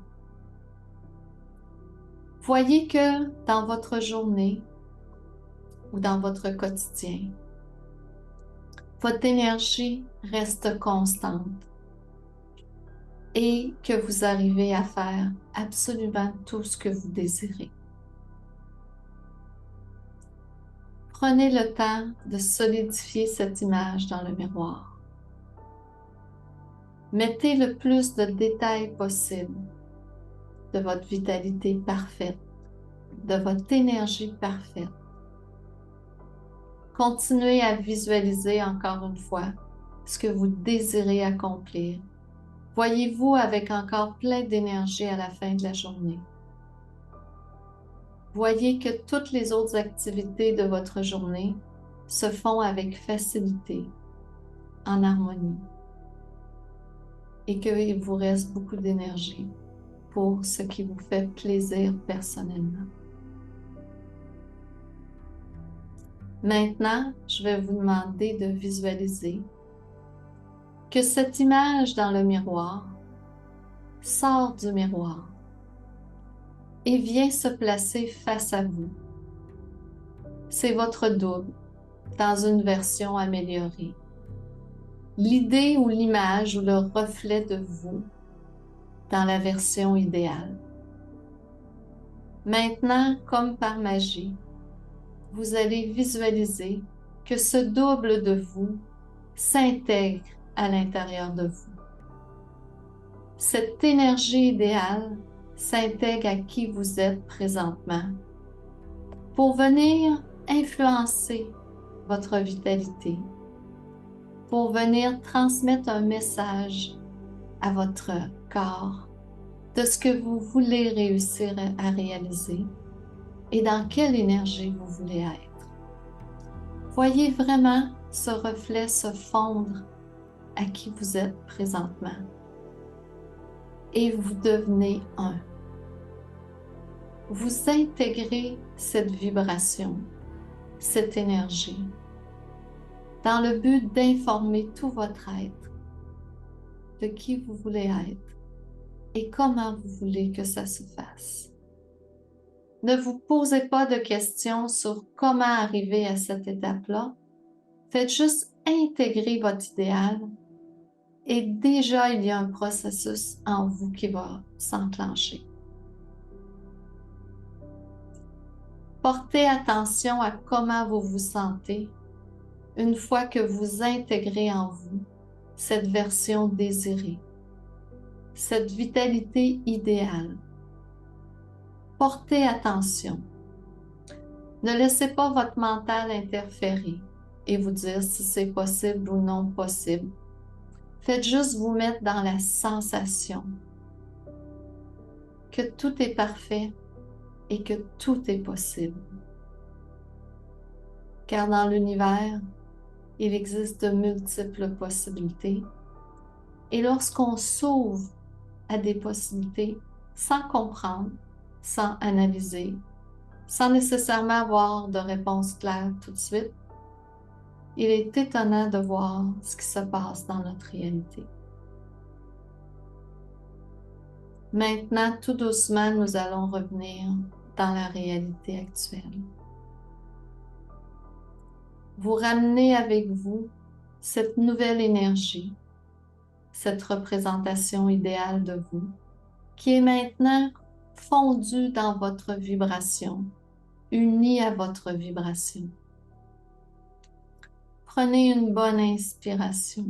Voyez que dans votre journée ou dans votre quotidien, votre énergie reste constante et que vous arrivez à faire absolument tout ce que vous désirez. Prenez le temps de solidifier cette image dans le miroir. Mettez le plus de détails possible de votre vitalité parfaite, de votre énergie parfaite. Continuez à visualiser encore une fois ce que vous désirez accomplir. Voyez-vous avec encore plein d'énergie à la fin de la journée. Voyez que toutes les autres activités de votre journée se font avec facilité, en harmonie, et qu'il vous reste beaucoup d'énergie pour ce qui vous fait plaisir personnellement. Maintenant, je vais vous demander de visualiser que cette image dans le miroir sort du miroir et vient se placer face à vous. C'est votre double dans une version améliorée. L'idée ou l'image ou le reflet de vous dans la version idéale. Maintenant, comme par magie, vous allez visualiser que ce double de vous s'intègre à l'intérieur de vous. Cette énergie idéale s'intègre à qui vous êtes présentement pour venir influencer votre vitalité, pour venir transmettre un message à votre corps de ce que vous voulez réussir à réaliser et dans quelle énergie vous voulez être. Voyez vraiment ce reflet se fondre à qui vous êtes présentement et vous devenez un. Vous intégrez cette vibration, cette énergie, dans le but d'informer tout votre être de qui vous voulez être et comment vous voulez que ça se fasse. Ne vous posez pas de questions sur comment arriver à cette étape-là. Faites juste intégrer votre idéal et déjà il y a un processus en vous qui va s'enclencher. Portez attention à comment vous vous sentez une fois que vous intégrez en vous cette version désirée, cette vitalité idéale. Portez attention. Ne laissez pas votre mental interférer et vous dire si c'est possible ou non possible. Faites juste vous mettre dans la sensation que tout est parfait et que tout est possible. Car dans l'univers, il existe de multiples possibilités. Et lorsqu'on s'ouvre à des possibilités sans comprendre, sans analyser, sans nécessairement avoir de réponse claire tout de suite, il est étonnant de voir ce qui se passe dans notre réalité. Maintenant, tout doucement, nous allons revenir dans la réalité actuelle. Vous ramenez avec vous cette nouvelle énergie, cette représentation idéale de vous, qui est maintenant fondue dans votre vibration, unie à votre vibration. Prenez une bonne inspiration.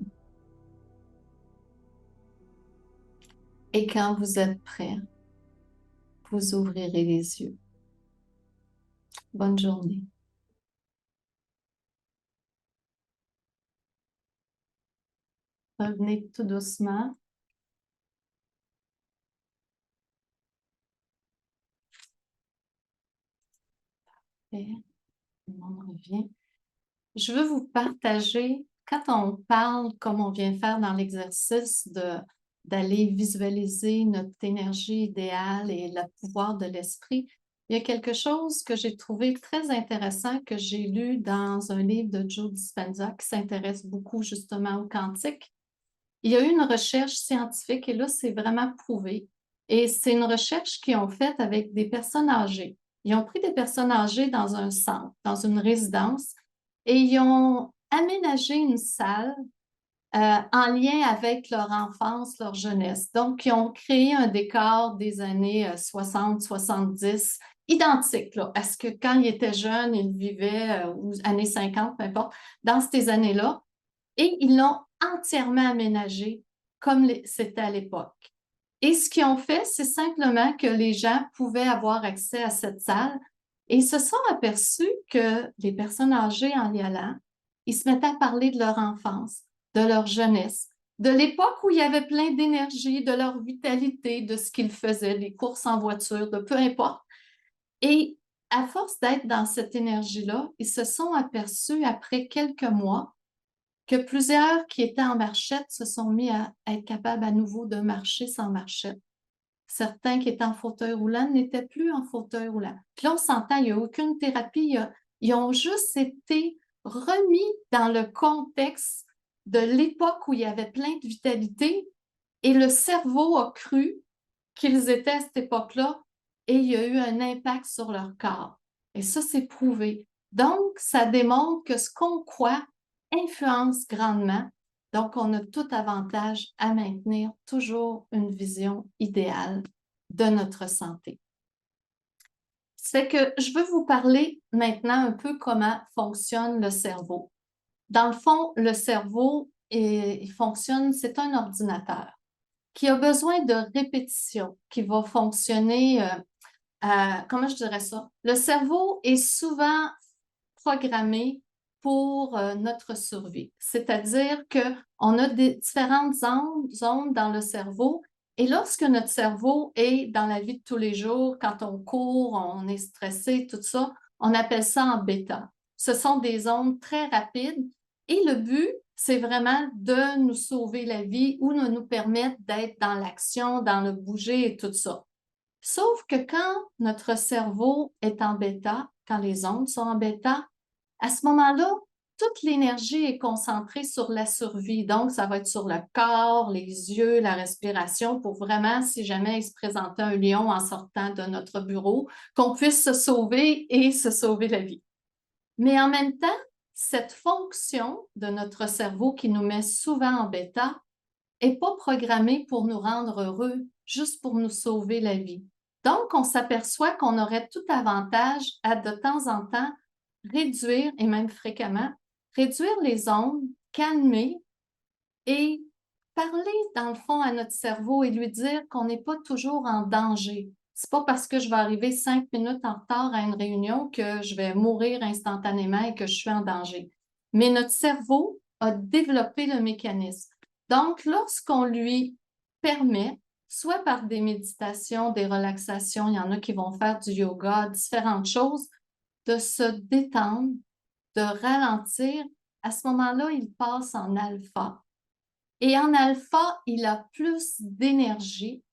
Et quand vous êtes prêt, vous ouvrirez les yeux. Bonne journée. Revenez tout doucement. Et le monde revient. Je veux vous partager, quand on parle, comme on vient faire dans l'exercice, de d'aller visualiser notre énergie idéale et le pouvoir de l'esprit, il y a quelque chose que j'ai trouvé très intéressant que j'ai lu dans un livre de Joe Dispenza qui s'intéresse beaucoup justement au quantique. Il y a eu une recherche scientifique et là, c'est vraiment prouvé. Et c'est une recherche qu'ils ont faite avec des personnes âgées. Ils ont pris des personnes âgées dans un centre, dans une résidence, et ils ont aménagé une salle en lien avec leur enfance, leur jeunesse. Donc, ils ont créé un décor des années 60, 70, identique là, à ce que quand ils étaient jeunes, ils vivaient, ou années 50, peu importe, dans ces années-là. Et ils l'ont entièrement aménagé comme c'était à l'époque. Et ce qu'ils ont fait, c'est simplement que les gens pouvaient avoir accès à cette salle et ils se sont aperçus que les personnes âgées, en y allant, ils se mettaient à parler de leur enfance, de leur jeunesse, de l'époque où il y avait plein d'énergie, de leur vitalité, de ce qu'ils faisaient, des courses en voiture, de peu importe. Et à force d'être dans cette énergie-là, ils se sont aperçus après quelques mois que plusieurs qui étaient en marchette se sont mis à être capables à nouveau de marcher sans marchette. Certains qui étaient en fauteuil roulant n'étaient plus en fauteuil roulant. Puis là, on s'entend, il n'y a aucune thérapie. Ils ont juste été remis dans le contexte de l'époque où il y avait plein de vitalité et le cerveau a cru qu'ils étaient à cette époque-là et il y a eu un impact sur leur corps. Et ça, c'est prouvé. Donc, ça démontre que ce qu'on croit influence grandement. Donc, on a tout avantage à maintenir toujours une vision idéale de notre santé. Ça fait que je veux vous parler maintenant un peu comment fonctionne le cerveau. Dans le fond, le cerveau, il fonctionne, c'est un ordinateur qui a besoin de répétition, qui va fonctionner, comment je dirais ça? Le cerveau est souvent programmé pour notre survie. C'est-à-dire qu'on a des différentes zones dans le cerveau et lorsque notre cerveau est dans la vie de tous les jours, quand on court, on est stressé, tout ça, on appelle ça en bêta. Ce sont des ondes très rapides et le but, c'est vraiment de nous sauver la vie ou de nous permettre d'être dans l'action, dans le bouger et tout ça. Sauf que quand notre cerveau est en bêta, quand les ondes sont en bêta, à ce moment-là, toute l'énergie est concentrée sur la survie. Donc, ça va être sur le corps, les yeux, la respiration pour vraiment, si jamais il se présentait un lion en sortant de notre bureau, qu'on puisse se sauver et se sauver la vie. Mais en même temps, cette fonction de notre cerveau qui nous met souvent en bêta n'est pas programmée pour nous rendre heureux, juste pour nous sauver la vie. Donc, on s'aperçoit qu'on aurait tout avantage à de temps en temps réduire, et même fréquemment, réduire les ondes, calmer et parler dans le fond à notre cerveau et lui dire qu'on n'est pas toujours en danger. C'est pas parce que je vais arriver 5 minutes en retard à une réunion que je vais mourir instantanément et que je suis en danger. Mais notre cerveau a développé le mécanisme. Donc, lorsqu'on lui permet, soit par des méditations, des relaxations, il y en a qui vont faire du yoga, différentes choses, de se détendre, de ralentir, à ce moment-là, il passe en alpha. Et en alpha, il a plus d'énergie.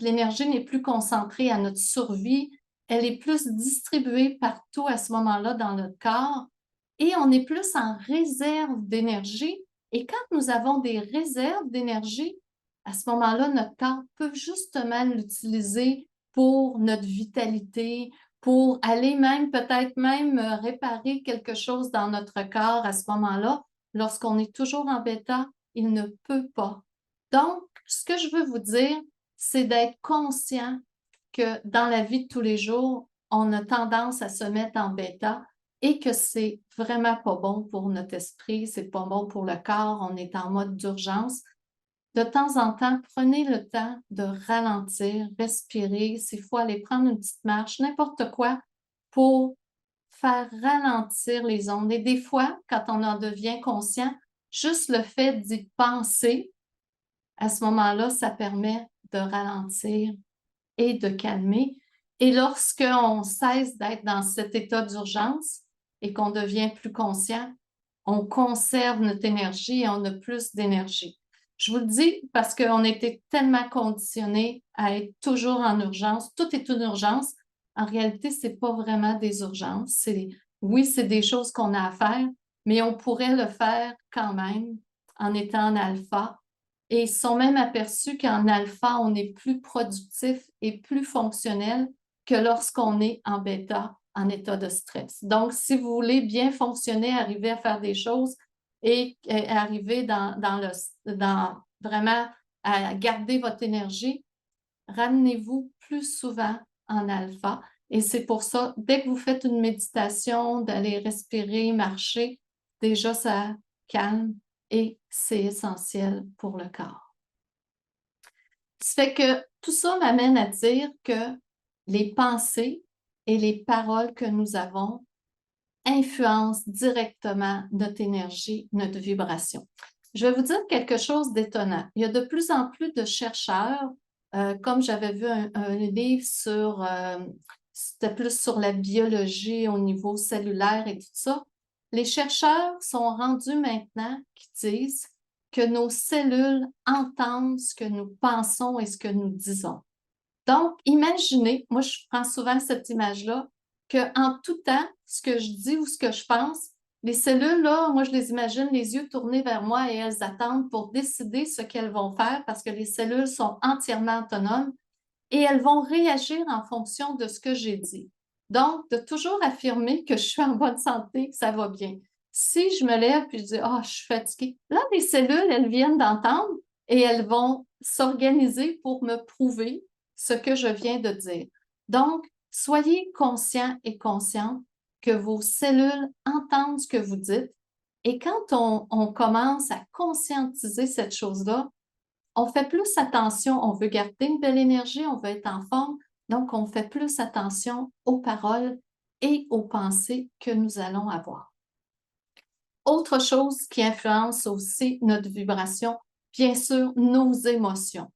L'énergie n'est plus concentrée à notre survie, elle est plus distribuée partout à ce moment-là dans notre corps et on est plus en réserve d'énergie. Et quand nous avons des réserves d'énergie, à ce moment-là, notre corps peut justement l'utiliser pour notre vitalité, pour aller même, peut-être même réparer quelque chose dans notre corps à ce moment-là. Lorsqu'on est toujours en bêta, il ne peut pas. Donc, ce que je veux vous dire, c'est d'être conscient que dans la vie de tous les jours, on a tendance à se mettre en bêta et que c'est vraiment pas bon pour notre esprit, c'est pas bon pour le corps, on est en mode d'urgence. De temps en temps, prenez le temps de ralentir, respirer, s'il faut aller prendre une petite marche, n'importe quoi, pour faire ralentir les ondes. Et des fois, quand on en devient conscient, juste le fait d'y penser, à ce moment-là, ça permet de ralentir et de calmer. Et lorsqu'on cesse d'être dans cet état d'urgence et qu'on devient plus conscient, on conserve notre énergie et on a plus d'énergie. Je vous le dis parce qu'on a été tellement conditionnés à être toujours en urgence. Tout est une urgence. En réalité, c'est pas vraiment des urgences. Oui, c'est des choses qu'on a à faire, mais on pourrait le faire quand même en étant en alpha. Et ils sont même aperçus qu'en alpha, on est plus productif et plus fonctionnel que lorsqu'on est en bêta, en état de stress. Donc, si vous voulez bien fonctionner, arriver à faire des choses, et arriver dans vraiment à garder votre énergie, ramenez-vous plus souvent en alpha. Et c'est pour ça, dès que vous faites une méditation, d'aller respirer, marcher, déjà ça calme et c'est essentiel pour le corps. Ça fait que tout ça m'amène à dire que les pensées et les paroles que nous avons influencent directement notre énergie, notre vibration. Je vais vous dire quelque chose d'étonnant. Il y a de plus en plus de chercheurs, comme j'avais vu un livre sur, c'était plus sur la biologie au niveau cellulaire et tout ça. Les chercheurs sont rendus maintenant qui disent que nos cellules entendent ce que nous pensons et ce que nous disons. Donc, imaginez, moi je prends souvent cette image-là, qu'en tout temps, ce que je dis ou ce que je pense, les cellules, là, moi je les imagine les yeux tournés vers moi et elles attendent pour décider ce qu'elles vont faire parce que les cellules sont entièrement autonomes et elles vont réagir en fonction de ce que j'ai dit. Donc, de toujours affirmer que je suis en bonne santé, que ça va bien. Si je me lève et je dis, ah, je suis fatiguée, là, les cellules, elles viennent d'entendre et elles vont s'organiser pour me prouver ce que je viens de dire. Donc, soyez conscients et conscientes que vos cellules entendent ce que vous dites. Et quand on commence à conscientiser cette chose-là, on fait plus attention, on veut garder une belle énergie, on veut être en forme, donc on fait plus attention aux paroles et aux pensées que nous allons avoir. Autre chose qui influence aussi notre vibration, bien sûr, nos émotions.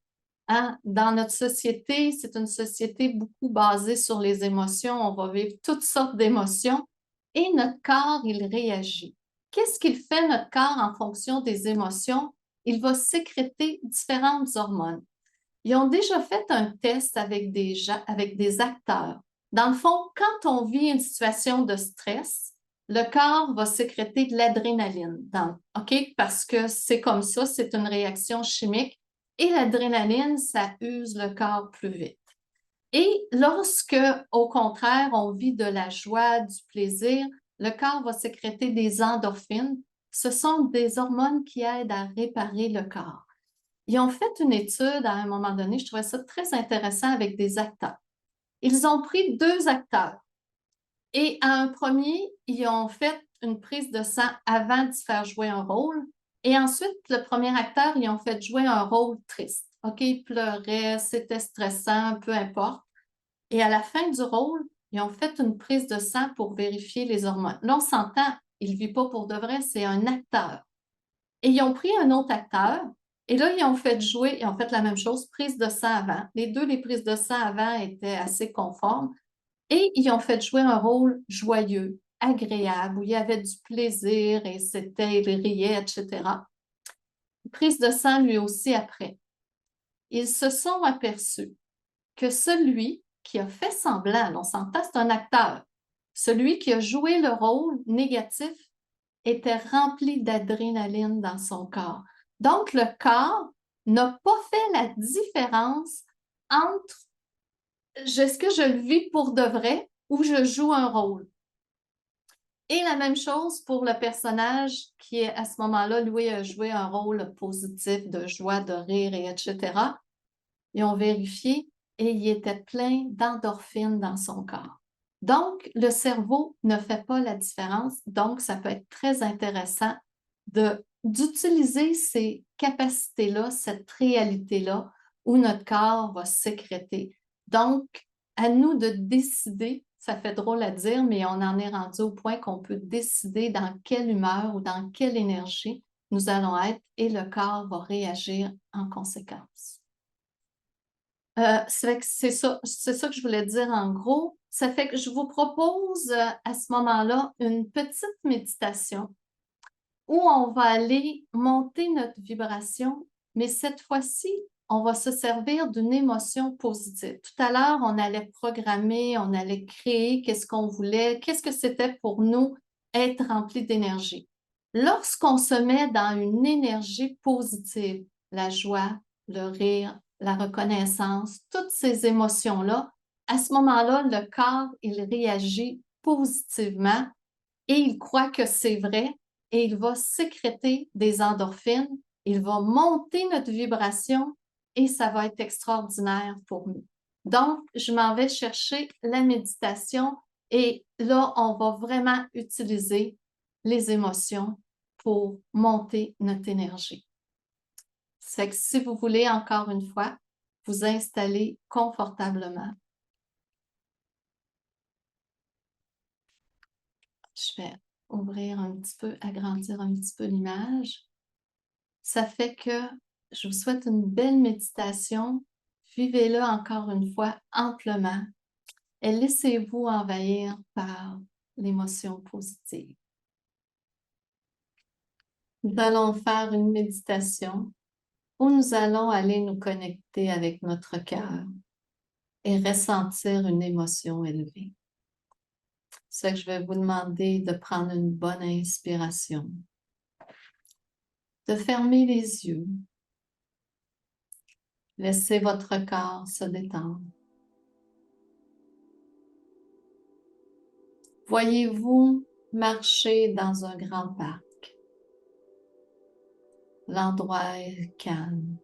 Hein? Dans notre société, c'est une société beaucoup basée sur les émotions. On va vivre toutes sortes d'émotions et notre corps, il réagit. Qu'est-ce qu'il fait, notre corps, en fonction des émotions? Il va sécréter différentes hormones. Ils ont déjà fait un test avec avec des acteurs. Dans le fond, quand on vit une situation de stress, le corps va sécréter de l'adrénaline, OK? Parce que c'est comme ça, c'est une réaction chimique. Et l'adrénaline, ça use le corps plus vite. Et lorsque, au contraire, on vit de la joie, du plaisir, le corps va sécréter des endorphines. Ce sont des hormones qui aident à réparer le corps. Ils ont fait une étude à un moment donné, je trouvais ça très intéressant avec des acteurs. Ils ont pris 2 acteurs et à un premier, ils ont fait une prise de sang avant de faire jouer un rôle et ensuite, le premier acteur, ils ont fait jouer un rôle triste. OK, il pleurait, c'était stressant, peu importe. Et à la fin du rôle, ils ont fait une prise de sang pour vérifier les hormones. Là, on s'entend, il ne vit pas pour de vrai, c'est un acteur. Et ils ont pris un autre acteur et là, ils ont fait jouer, ils ont fait la même chose, prise de sang avant. Les prises de sang avant étaient assez conformes et ils ont fait jouer un rôle joyeux, agréable, où il y avait du plaisir et c'était, il riait, etc. Prise de sang lui aussi après. Ils se sont aperçus que celui qui a fait semblant, on s'entend, c'est un acteur, celui qui a joué le rôle négatif était rempli d'adrénaline dans son corps. Donc, le corps n'a pas fait la différence entre est-ce que je le vis pour de vrai ou je joue un rôle. Et la même chose pour le personnage qui est à ce moment-là, lui, a joué un rôle positif de joie, de rire, et etc. Ils ont vérifié et il était plein d'endorphines dans son corps. Donc, le cerveau ne fait pas la différence. Donc, ça peut être très intéressant d'utiliser ces capacités-là, cette réalité-là, où notre corps va sécréter. Donc, à nous de décider, ça fait drôle à dire, mais on en est rendu au point qu'on peut décider dans quelle humeur ou dans quelle énergie nous allons être et le corps va réagir en conséquence. C'est ça que je voulais dire en gros. Ça fait que je vous propose à ce moment-là une petite méditation où on va aller monter notre vibration mais cette fois-ci, on va se servir d'une émotion positive. Tout à l'heure, on allait programmer, on allait créer qu'est-ce qu'on voulait, qu'est-ce que c'était pour nous être rempli d'énergie. Lorsqu'on se met dans une énergie positive, la joie, le rire, la reconnaissance, toutes ces émotions-là, à ce moment-là, le corps, il réagit positivement et il croit que c'est vrai et il va sécréter des endorphines, il va monter notre vibration et ça va être extraordinaire pour nous. Donc, je m'en vais chercher la méditation et là, on va vraiment utiliser les émotions pour monter notre énergie. C'est que si vous voulez, encore une fois, vous installer confortablement. Je vais ouvrir un petit peu, agrandir un petit peu l'image. Ça fait que je vous souhaite une belle méditation. Vivez-le encore une fois amplement et laissez-vous envahir par l'émotion positive. Nous allons faire une méditation où nous allons aller nous connecter avec notre cœur et ressentir une émotion élevée. C'est que je vais vous demander de prendre une bonne inspiration, de fermer les yeux, laissez votre corps se détendre. Voyez-vous marcher dans un grand parc. L'endroit est calme.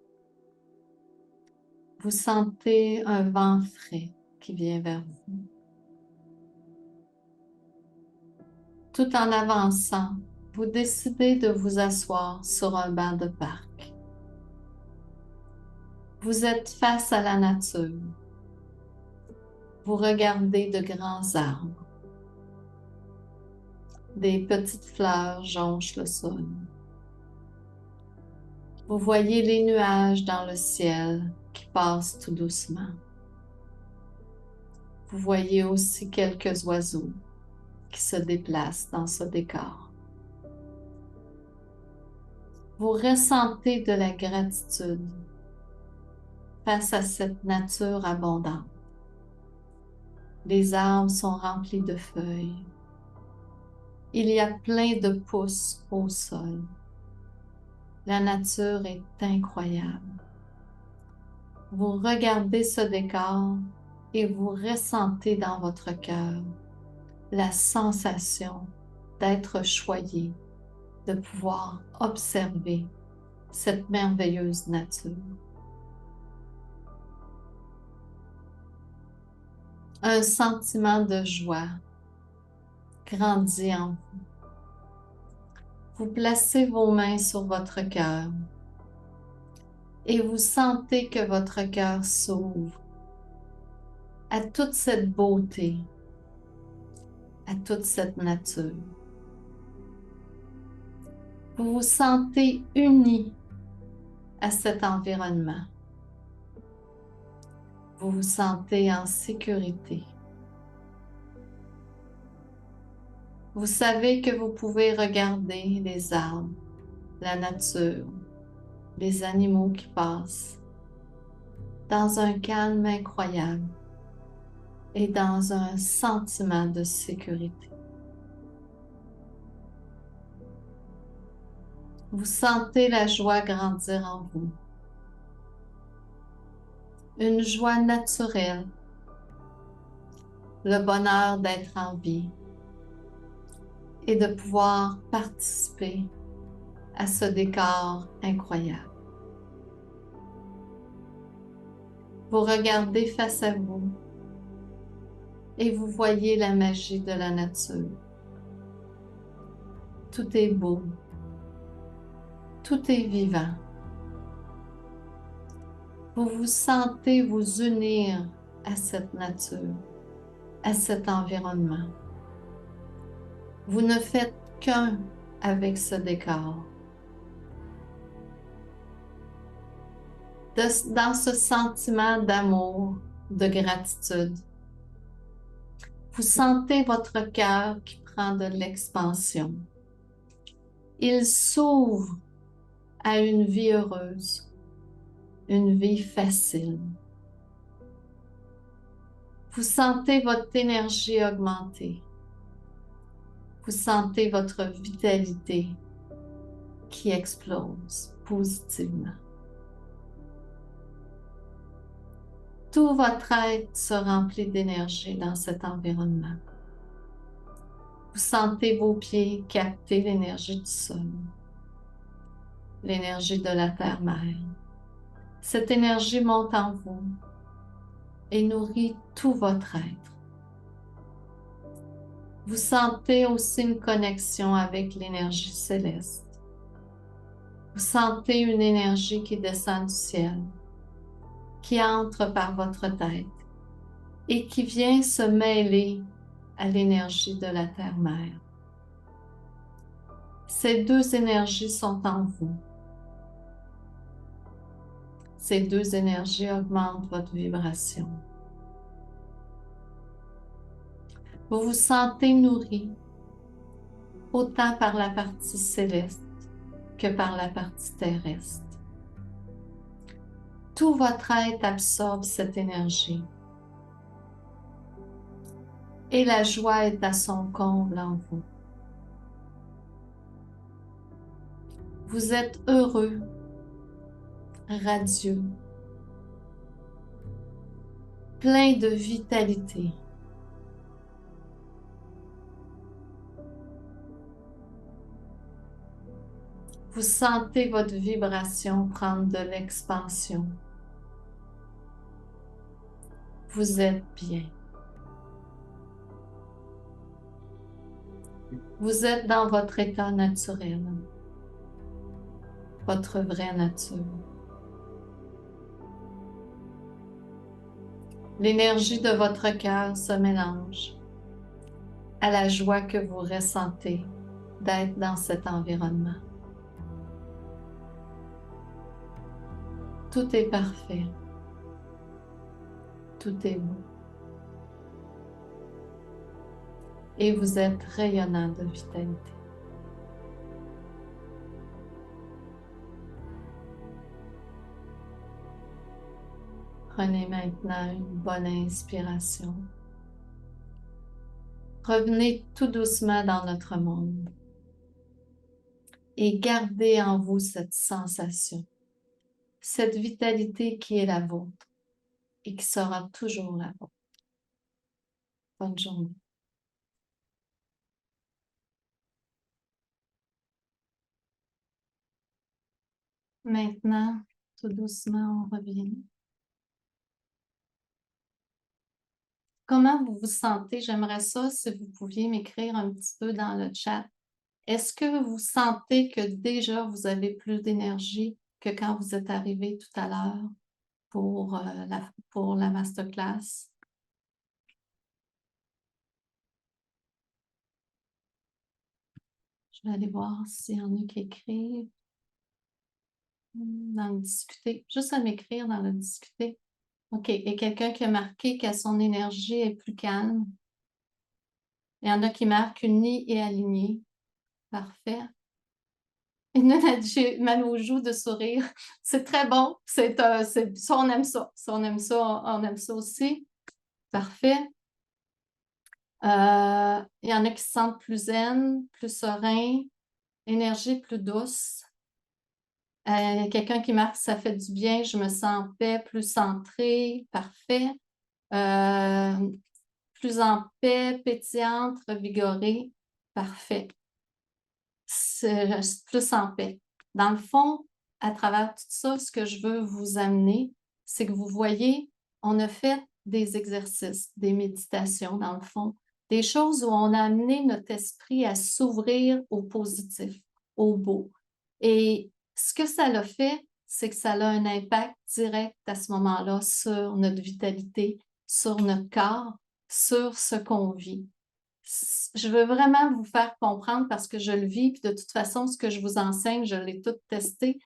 Vous sentez un vent frais qui vient vers vous. Tout en avançant, vous décidez de vous asseoir sur un banc de parc. Vous êtes face à la nature. Vous regardez de grands arbres. Des petites fleurs jonchent le sol. Vous voyez les nuages dans le ciel qui passent tout doucement. Vous voyez aussi quelques oiseaux qui se déplacent dans ce décor. Vous ressentez de la gratitude face à cette nature abondante. Les arbres sont remplis de feuilles. Il y a plein de pousses au sol. La nature est incroyable. Vous regardez ce décor et vous ressentez dans votre cœur la sensation d'être choyé, de pouvoir observer cette merveilleuse nature. Un sentiment de joie grandit en vous. Vous placez vos mains sur votre cœur et vous sentez que votre cœur s'ouvre à toute cette beauté, à toute cette nature. Vous vous sentez uni à cet environnement. Vous vous sentez en sécurité. Vous savez que vous pouvez regarder les arbres, la nature, les animaux qui passent, dans un calme incroyable et dans un sentiment de sécurité. Vous sentez la joie grandir en vous. Une joie naturelle, le bonheur d'être en vie et de pouvoir participer à ce décor incroyable. Vous regardez face à vous et vous voyez la magie de la nature. Tout est beau, tout est vivant. Vous vous sentez vous unir à cette nature, à cet environnement. Vous ne faites qu'un avec ce décor. Dans ce sentiment d'amour, de gratitude, vous sentez votre cœur qui prend de l'expansion. Il s'ouvre à une vie heureuse. une vie facile. Vous sentez votre énergie augmenter. Vous sentez votre vitalité qui explose positivement. Tout votre être se remplit d'énergie dans cet environnement. Vous sentez vos pieds capter l'énergie du sol, l'énergie de la terre-mère. Cette énergie monte en vous et nourrit tout votre être. Vous sentez aussi une connexion avec l'énergie céleste. Vous sentez une énergie qui descend du ciel, qui entre par votre tête et qui vient se mêler à l'énergie de la terre-mère. Ces deux énergies sont en vous. Ces deux énergies augmentent votre vibration. Vous vous sentez nourri autant par la partie céleste que par la partie terrestre. Tout votre être absorbe cette énergie et la joie est à son comble en vous. Vous êtes heureux, radieux, plein de vitalité. Vous sentez votre vibration prendre de l'expansion. Vous êtes bien. Vous êtes dans votre état naturel, votre vraie nature. L'énergie de votre cœur se mélange à la joie que vous ressentez d'être dans cet environnement. Tout est parfait. Tout est beau. Et vous êtes rayonnant de vitalité. Prenez maintenant une bonne inspiration. Revenez tout doucement dans notre monde et gardez en vous cette sensation, cette vitalité qui est la vôtre et qui sera toujours la vôtre. Bonne journée. Maintenant, tout doucement, on revient. Comment vous vous sentez? J'aimerais ça si vous pouviez m'écrire un petit peu dans le chat. Est-ce que vous sentez que déjà vous avez plus d'énergie que quand vous êtes arrivé tout à l'heure pour la masterclass? Je vais aller voir s'il y en a qui écrivent. Dans le discuter. Juste à m'écrire dans le discuter. OK. Il y a quelqu'un qui a marqué que son énergie est plus calme. Il y en a qui marquent unie et alignée. Parfait. Et nous, j'ai mal aux joues de sourire. C'est très bon. Ça, on aime ça. Ça, on aime ça. On aime ça aussi. Parfait. Il y en a qui se sentent plus zen, plus serein, énergie plus douce. Quelqu'un qui marque ça fait du bien, je me sens en paix, plus centrée, parfait. Plus en paix, pétillante, revigorée, parfait. C'est plus en paix. Dans le fond, à travers tout ça, ce que je veux vous amener, c'est que vous voyez, on a fait des exercices, des méditations, dans le fond, des choses où on a amené notre esprit à s'ouvrir au positif, au beau. Et ce que ça l'a fait, c'est que ça a un impact direct à ce moment-là sur notre vitalité, sur notre corps, sur ce qu'on vit. Je veux vraiment vous faire comprendre parce que je le vis, puis de toute façon, ce que je vous enseigne, je l'ai tout testé.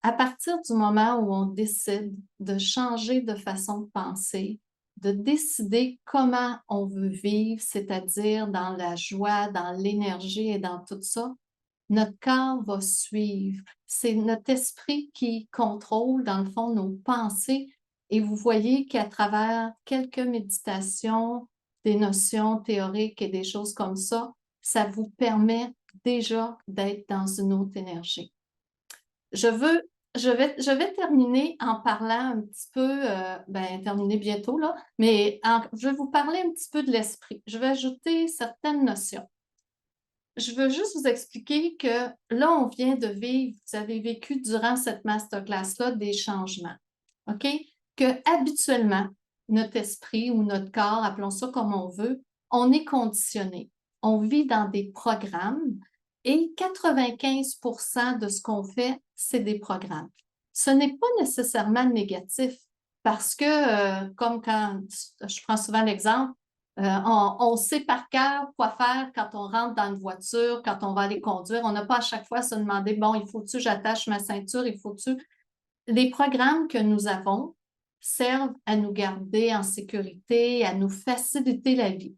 À partir du moment où on décide de changer de façon de penser, de décider comment on veut vivre, c'est-à-dire dans la joie, dans l'énergie et dans tout ça, notre corps va suivre. C'est notre esprit qui contrôle, dans le fond, nos pensées. Et vous voyez qu'à travers quelques méditations, des notions théoriques et des choses comme ça vous permet déjà d'être dans une autre énergie. Je vais terminer en parlant un petit peu, terminer bientôt, là, mais je vais vous parler un petit peu de l'esprit. Je vais ajouter certaines notions. Je veux juste vous expliquer que là, on vient de vivre, vous avez vécu durant cette masterclass-là des changements, OK? Que habituellement, notre esprit ou notre corps, appelons ça comme on veut, on est conditionné. On vit dans des programmes et 95% de ce qu'on fait, c'est des programmes. Ce n'est pas nécessairement négatif parce que, comme quand je prends souvent l'exemple, on sait par cœur quoi faire quand on rentre dans une voiture, quand on va aller conduire. On n'a pas à chaque fois à se demander, bon, il faut-tu que j'attache ma ceinture, il faut-tu... Les programmes que nous avons servent à nous garder en sécurité, à nous faciliter la vie.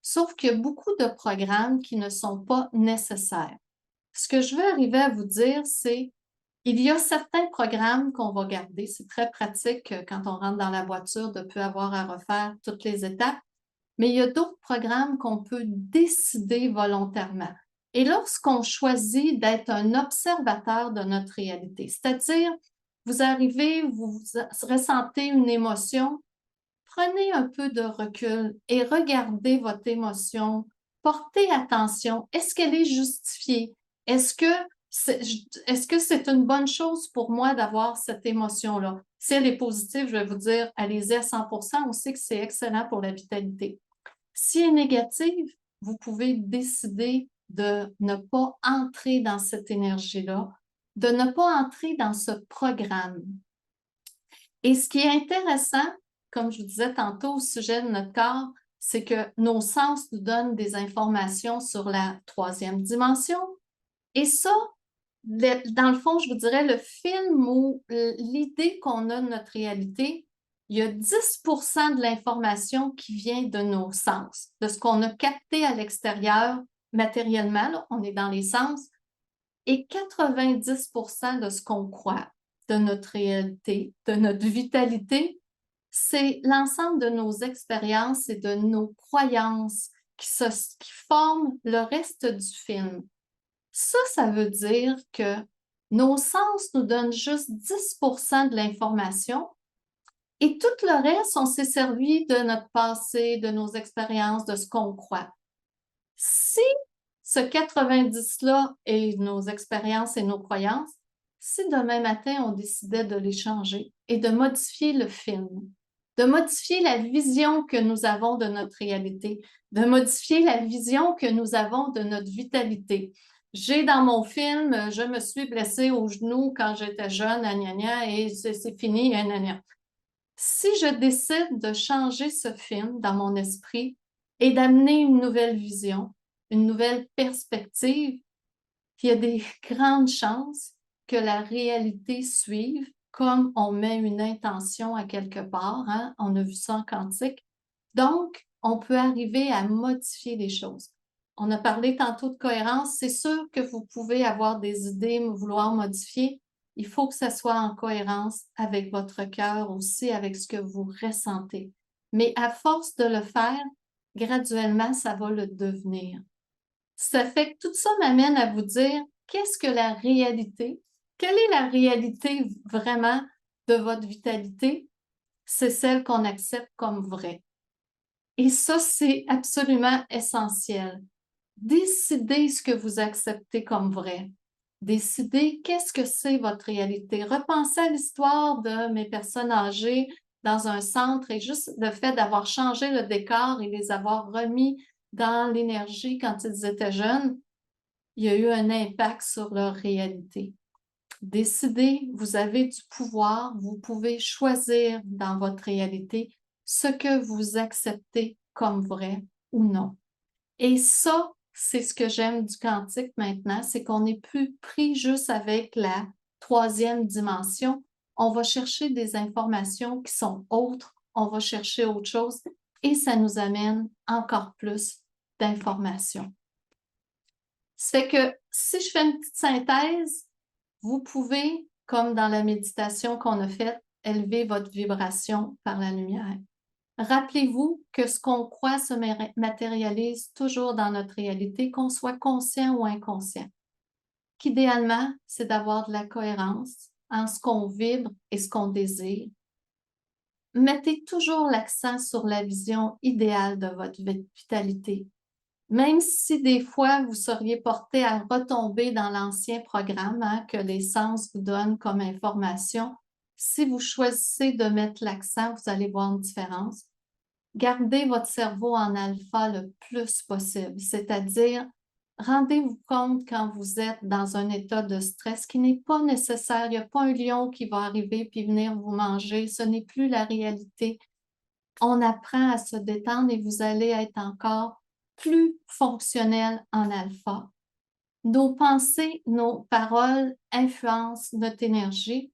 Sauf qu'il y a beaucoup de programmes qui ne sont pas nécessaires. Ce que je veux arriver à vous dire, c'est il y a certains programmes qu'on va garder. C'est très pratique quand on rentre dans la voiture de ne plus avoir à refaire toutes les étapes. Mais il y a d'autres programmes qu'on peut décider volontairement. Et lorsqu'on choisit d'être un observateur de notre réalité, c'est-à-dire, vous arrivez, vous ressentez une émotion, prenez un peu de recul et regardez votre émotion, portez attention. Est-ce qu'elle est justifiée? Est-ce que c'est une bonne chose pour moi d'avoir cette émotion-là? Si elle est positive, je vais vous dire, allez-y à 100%. On sait que c'est excellent pour la vitalité. Si elle est négative, vous pouvez décider de ne pas entrer dans cette énergie-là, de ne pas entrer dans ce programme. Et ce qui est intéressant, comme je vous disais tantôt au sujet de notre corps, c'est que nos sens nous donnent des informations sur la troisième dimension. Et ça, dans le fond, je vous dirais, le film ou l'idée qu'on a de notre réalité, il y a 10% de l'information qui vient de nos sens, de ce qu'on a capté à l'extérieur matériellement, là, on est dans les sens, et 90% de ce qu'on croit, de notre réalité, de notre vitalité, c'est l'ensemble de nos expériences et de nos croyances qui forment le reste du film. Ça veut dire que nos sens nous donnent juste 10% de l'information et tout le reste, on s'est servi de notre passé, de nos expériences, de ce qu'on croit. Si ce 90-là est nos expériences et nos croyances, si demain matin, on décidait de les changer et de modifier le film, de modifier la vision que nous avons de notre réalité, de modifier la vision que nous avons de notre vitalité. J'ai dans mon film, je me suis blessée au genou quand j'étais jeune, et c'est fini, gna. Si je décide de changer ce film dans mon esprit et d'amener une nouvelle vision, une nouvelle perspective, il y a des grandes chances que la réalité suive comme on met une intention à quelque part, hein? On a vu ça en quantique. Donc, on peut arriver à modifier les choses. On a parlé tantôt de cohérence. C'est sûr que vous pouvez avoir des idées, vouloir modifier. Il faut que ça soit en cohérence avec votre cœur aussi, avec ce que vous ressentez. Mais à force de le faire, graduellement, ça va le devenir. Ça fait que tout ça m'amène à vous dire, qu'est-ce que la réalité? Quelle est la réalité vraiment de votre vitalité? C'est celle qu'on accepte comme vraie. Et ça, c'est absolument essentiel. Décidez ce que vous acceptez comme vrai. Décidez qu'est-ce que c'est votre réalité. Repensez à l'histoire de mes personnes âgées dans un centre et juste le fait d'avoir changé le décor et les avoir remis dans l'énergie quand ils étaient jeunes, il y a eu un impact sur leur réalité. Décidez, vous avez du pouvoir, vous pouvez choisir dans votre réalité ce que vous acceptez comme vrai ou non. Et ça, c'est ce que j'aime du quantique maintenant, c'est qu'on n'est plus pris juste avec la troisième dimension. On va chercher des informations qui sont autres, on va chercher autre chose et ça nous amène encore plus d'informations. Ça fait que si je fais une petite synthèse, vous pouvez, comme dans la méditation qu'on a faite, élever votre vibration par la lumière. Rappelez-vous que ce qu'on croit se matérialise toujours dans notre réalité, qu'on soit conscient ou inconscient. Qu'idéalement, c'est d'avoir de la cohérence en ce qu'on vibre et ce qu'on désire. Mettez toujours l'accent sur la vision idéale de votre vitalité. Même si des fois, vous seriez porté à retomber dans l'ancien programme que les sens vous donnent comme information, si vous choisissez de mettre l'accent, vous allez voir une différence. Gardez votre cerveau en alpha le plus possible, c'est-à-dire rendez-vous compte quand vous êtes dans un état de stress qui n'est pas nécessaire. Il n'y a pas un lion qui va arriver puis venir vous manger. Ce n'est plus la réalité. On apprend à se détendre et vous allez être encore plus fonctionnel en alpha. Nos pensées, nos paroles influencent notre énergie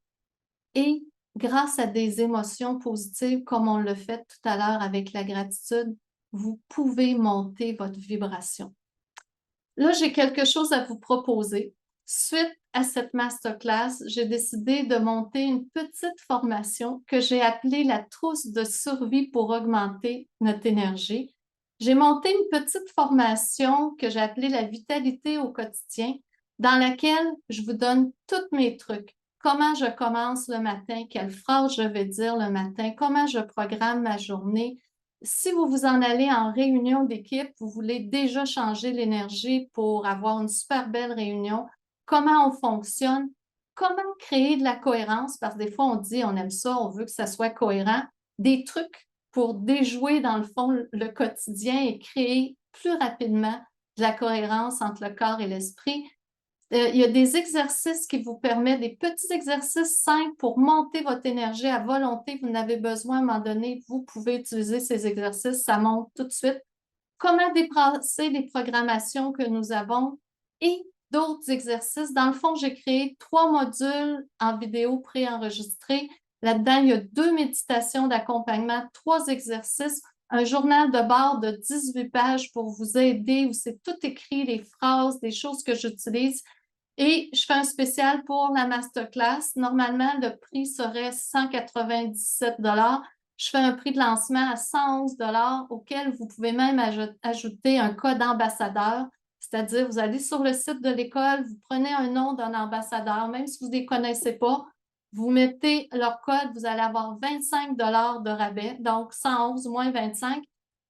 et grâce à des émotions positives, comme on l'a fait tout à l'heure avec la gratitude, vous pouvez monter votre vibration. Là, j'ai quelque chose à vous proposer. Suite à cette masterclass, j'ai décidé de monter une petite formation que j'ai appelée la trousse de survie pour augmenter notre énergie. J'ai monté une petite formation que j'ai appelée la vitalité au quotidien, dans laquelle je vous donne tous mes trucs. Comment je commence le matin, quelle phrase je vais dire le matin, comment je programme ma journée, si vous vous en allez en réunion d'équipe, vous voulez déjà changer l'énergie pour avoir une super belle réunion, comment on fonctionne, comment créer de la cohérence, parce que des fois on dit on aime ça, on veut que ça soit cohérent, des trucs pour déjouer dans le fond le quotidien et créer plus rapidement de la cohérence entre le corps et l'esprit. Il y a des exercices qui vous permettent, des petits exercices simples pour monter votre énergie à volonté. Vous n'avez besoin à un moment donné, vous pouvez utiliser ces exercices, ça monte tout de suite. Comment dépasser les programmations que nous avons et d'autres exercices. Dans le fond, j'ai créé 3 modules en vidéo préenregistrés. Là-dedans, il y a 2 méditations d'accompagnement, 3 exercices, un journal de bord de 18 pages pour vous aider où c'est tout écrit, les phrases, des choses que j'utilise. Et je fais un spécial pour la masterclass. Normalement, le prix serait 197 $. Je fais un prix de lancement à 111 $ auquel vous pouvez même ajouter un code ambassadeur. C'est-à-dire, vous allez sur le site de l'école, vous prenez un nom d'un ambassadeur, même si vous ne les connaissez pas, vous mettez leur code, vous allez avoir 25 $ de rabais, donc 111 moins 25.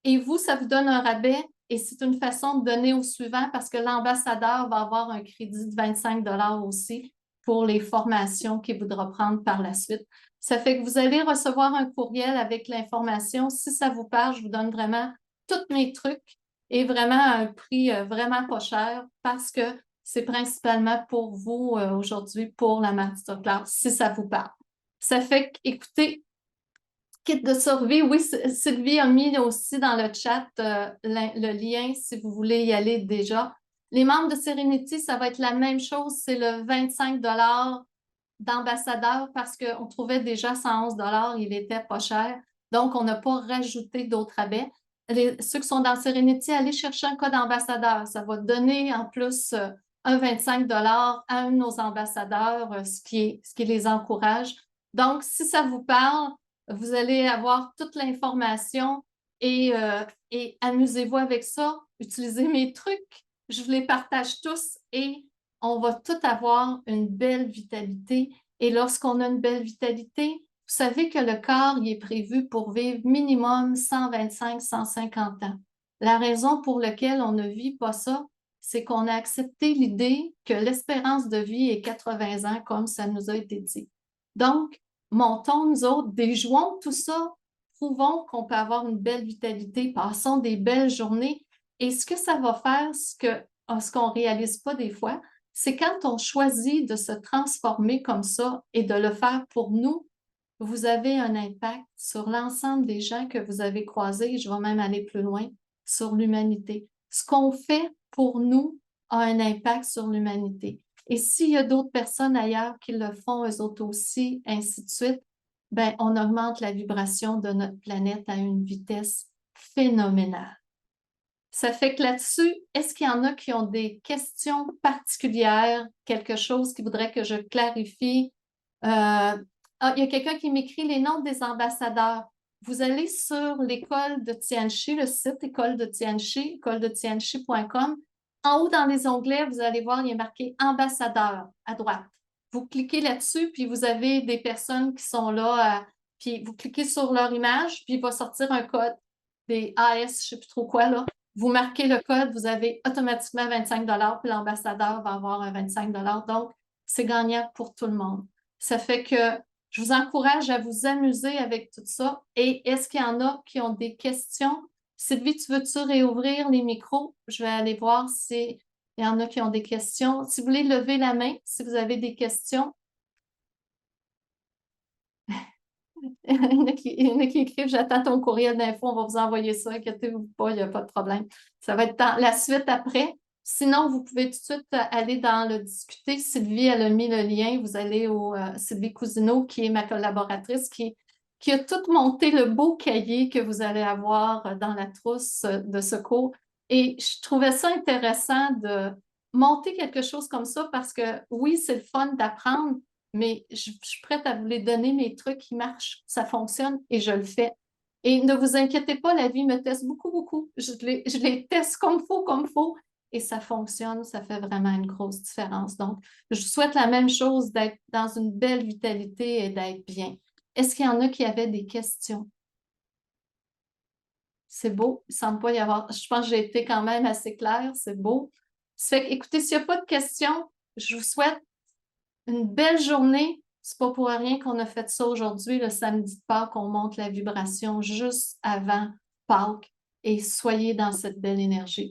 Et vous, ça vous donne un rabais et c'est une façon de donner au suivant parce que l'ambassadeur va avoir un crédit de 25 $ aussi pour les formations qu'il voudra prendre par la suite. Ça fait que vous allez recevoir un courriel avec l'information. Si ça vous parle, je vous donne vraiment tous mes trucs et vraiment à un prix vraiment pas cher parce que c'est principalement pour vous aujourd'hui pour la masterclass, si ça vous parle. Ça fait que, écoutez, kit de survie, oui, Sylvie a mis aussi dans le chat le lien si vous voulez y aller déjà. Les membres de Serenity, ça va être la même chose, c'est le 25 $ d'ambassadeur parce qu'on trouvait déjà 111 $, il était pas cher. Donc, on n'a pas rajouté d'autres rabais. Ceux qui sont dans Serenity, allez chercher un code ambassadeur. Ça va donner en plus un 25 $ à un de nos ambassadeurs, ce qui les encourage. Donc, si ça vous parle, vous allez avoir toute l'information et amusez-vous avec ça. Utilisez mes trucs. Je vous les partage tous et on va tout avoir une belle vitalité. Et lorsqu'on a une belle vitalité, vous savez que le corps il est prévu pour vivre minimum 125-150 ans. La raison pour laquelle on ne vit pas ça, c'est qu'on a accepté l'idée que l'espérance de vie est 80 ans, comme ça nous a été dit. Donc, montons nous autres, déjouons tout ça, prouvons qu'on peut avoir une belle vitalité, passons des belles journées. Et ce que ça va faire, ce qu'on ne réalise pas des fois, c'est quand on choisit de se transformer comme ça et de le faire pour nous, vous avez un impact sur l'ensemble des gens que vous avez croisés, et je vais même aller plus loin, sur l'humanité. Ce qu'on fait pour nous a un impact sur l'humanité. Et s'il y a d'autres personnes ailleurs qui le font, eux autres aussi, ainsi de suite, ben, on augmente la vibration de notre planète à une vitesse phénoménale. Ça fait que là-dessus, est-ce qu'il y en a qui ont des questions particulières, quelque chose qui voudrait que je clarifie? Il y a quelqu'un qui m'écrit les noms des ambassadeurs. Vous allez sur l'école de Tianchi, le site école de Tianchi, école-de-tianchi.com. En haut dans les onglets, vous allez voir, il y a marqué ambassadeur à droite. Vous cliquez là-dessus, puis vous avez des personnes qui sont là, puis vous cliquez sur leur image, puis il va sortir un code, des AS, je ne sais plus trop quoi, là. Vous marquez le code, vous avez automatiquement 25 puis l'ambassadeur va avoir un 25 donc c'est gagnant pour tout le monde. Ça fait que je vous encourage à vous amuser avec tout ça. Et est-ce qu'il y en a qui ont des questions? Sylvie, tu veux-tu réouvrir les micros? Je vais aller voir s'il y en a qui ont des questions. Si vous voulez lever la main, si vous avez des questions. Il y en a qui écrivent, j'attends ton courriel d'info, on va vous envoyer ça, inquiétez-vous pas, il n'y a pas de problème. Ça va être dans la suite après. Sinon, vous pouvez tout de suite aller dans le discuter. Sylvie, elle a mis le lien. Vous allez au Sylvie Cousineau, qui est ma collaboratrice, qui a tout monté le beau cahier que vous allez avoir dans la trousse de secours. Et je trouvais ça intéressant de monter quelque chose comme ça parce que oui, c'est le fun d'apprendre, mais je suis prête à vous les donner, mes trucs qui marchent, ça fonctionne et je le fais. Et ne vous inquiétez pas, la vie me teste beaucoup, beaucoup. Je les teste comme il faut, et ça fonctionne, ça fait vraiment une grosse différence. Donc, je vous souhaite la même chose, d'être dans une belle vitalité et d'être bien. Est-ce qu'il y en a qui avaient des questions? C'est beau, il ne semble pas y avoir. Je pense que j'ai été quand même assez claire, c'est beau. Ça fait que, écoutez, s'il n'y a pas de questions, je vous souhaite une belle journée. C'est pas pour rien qu'on a fait ça aujourd'hui, le samedi de Pâques, on monte la vibration juste avant Pâques et soyez dans cette belle énergie.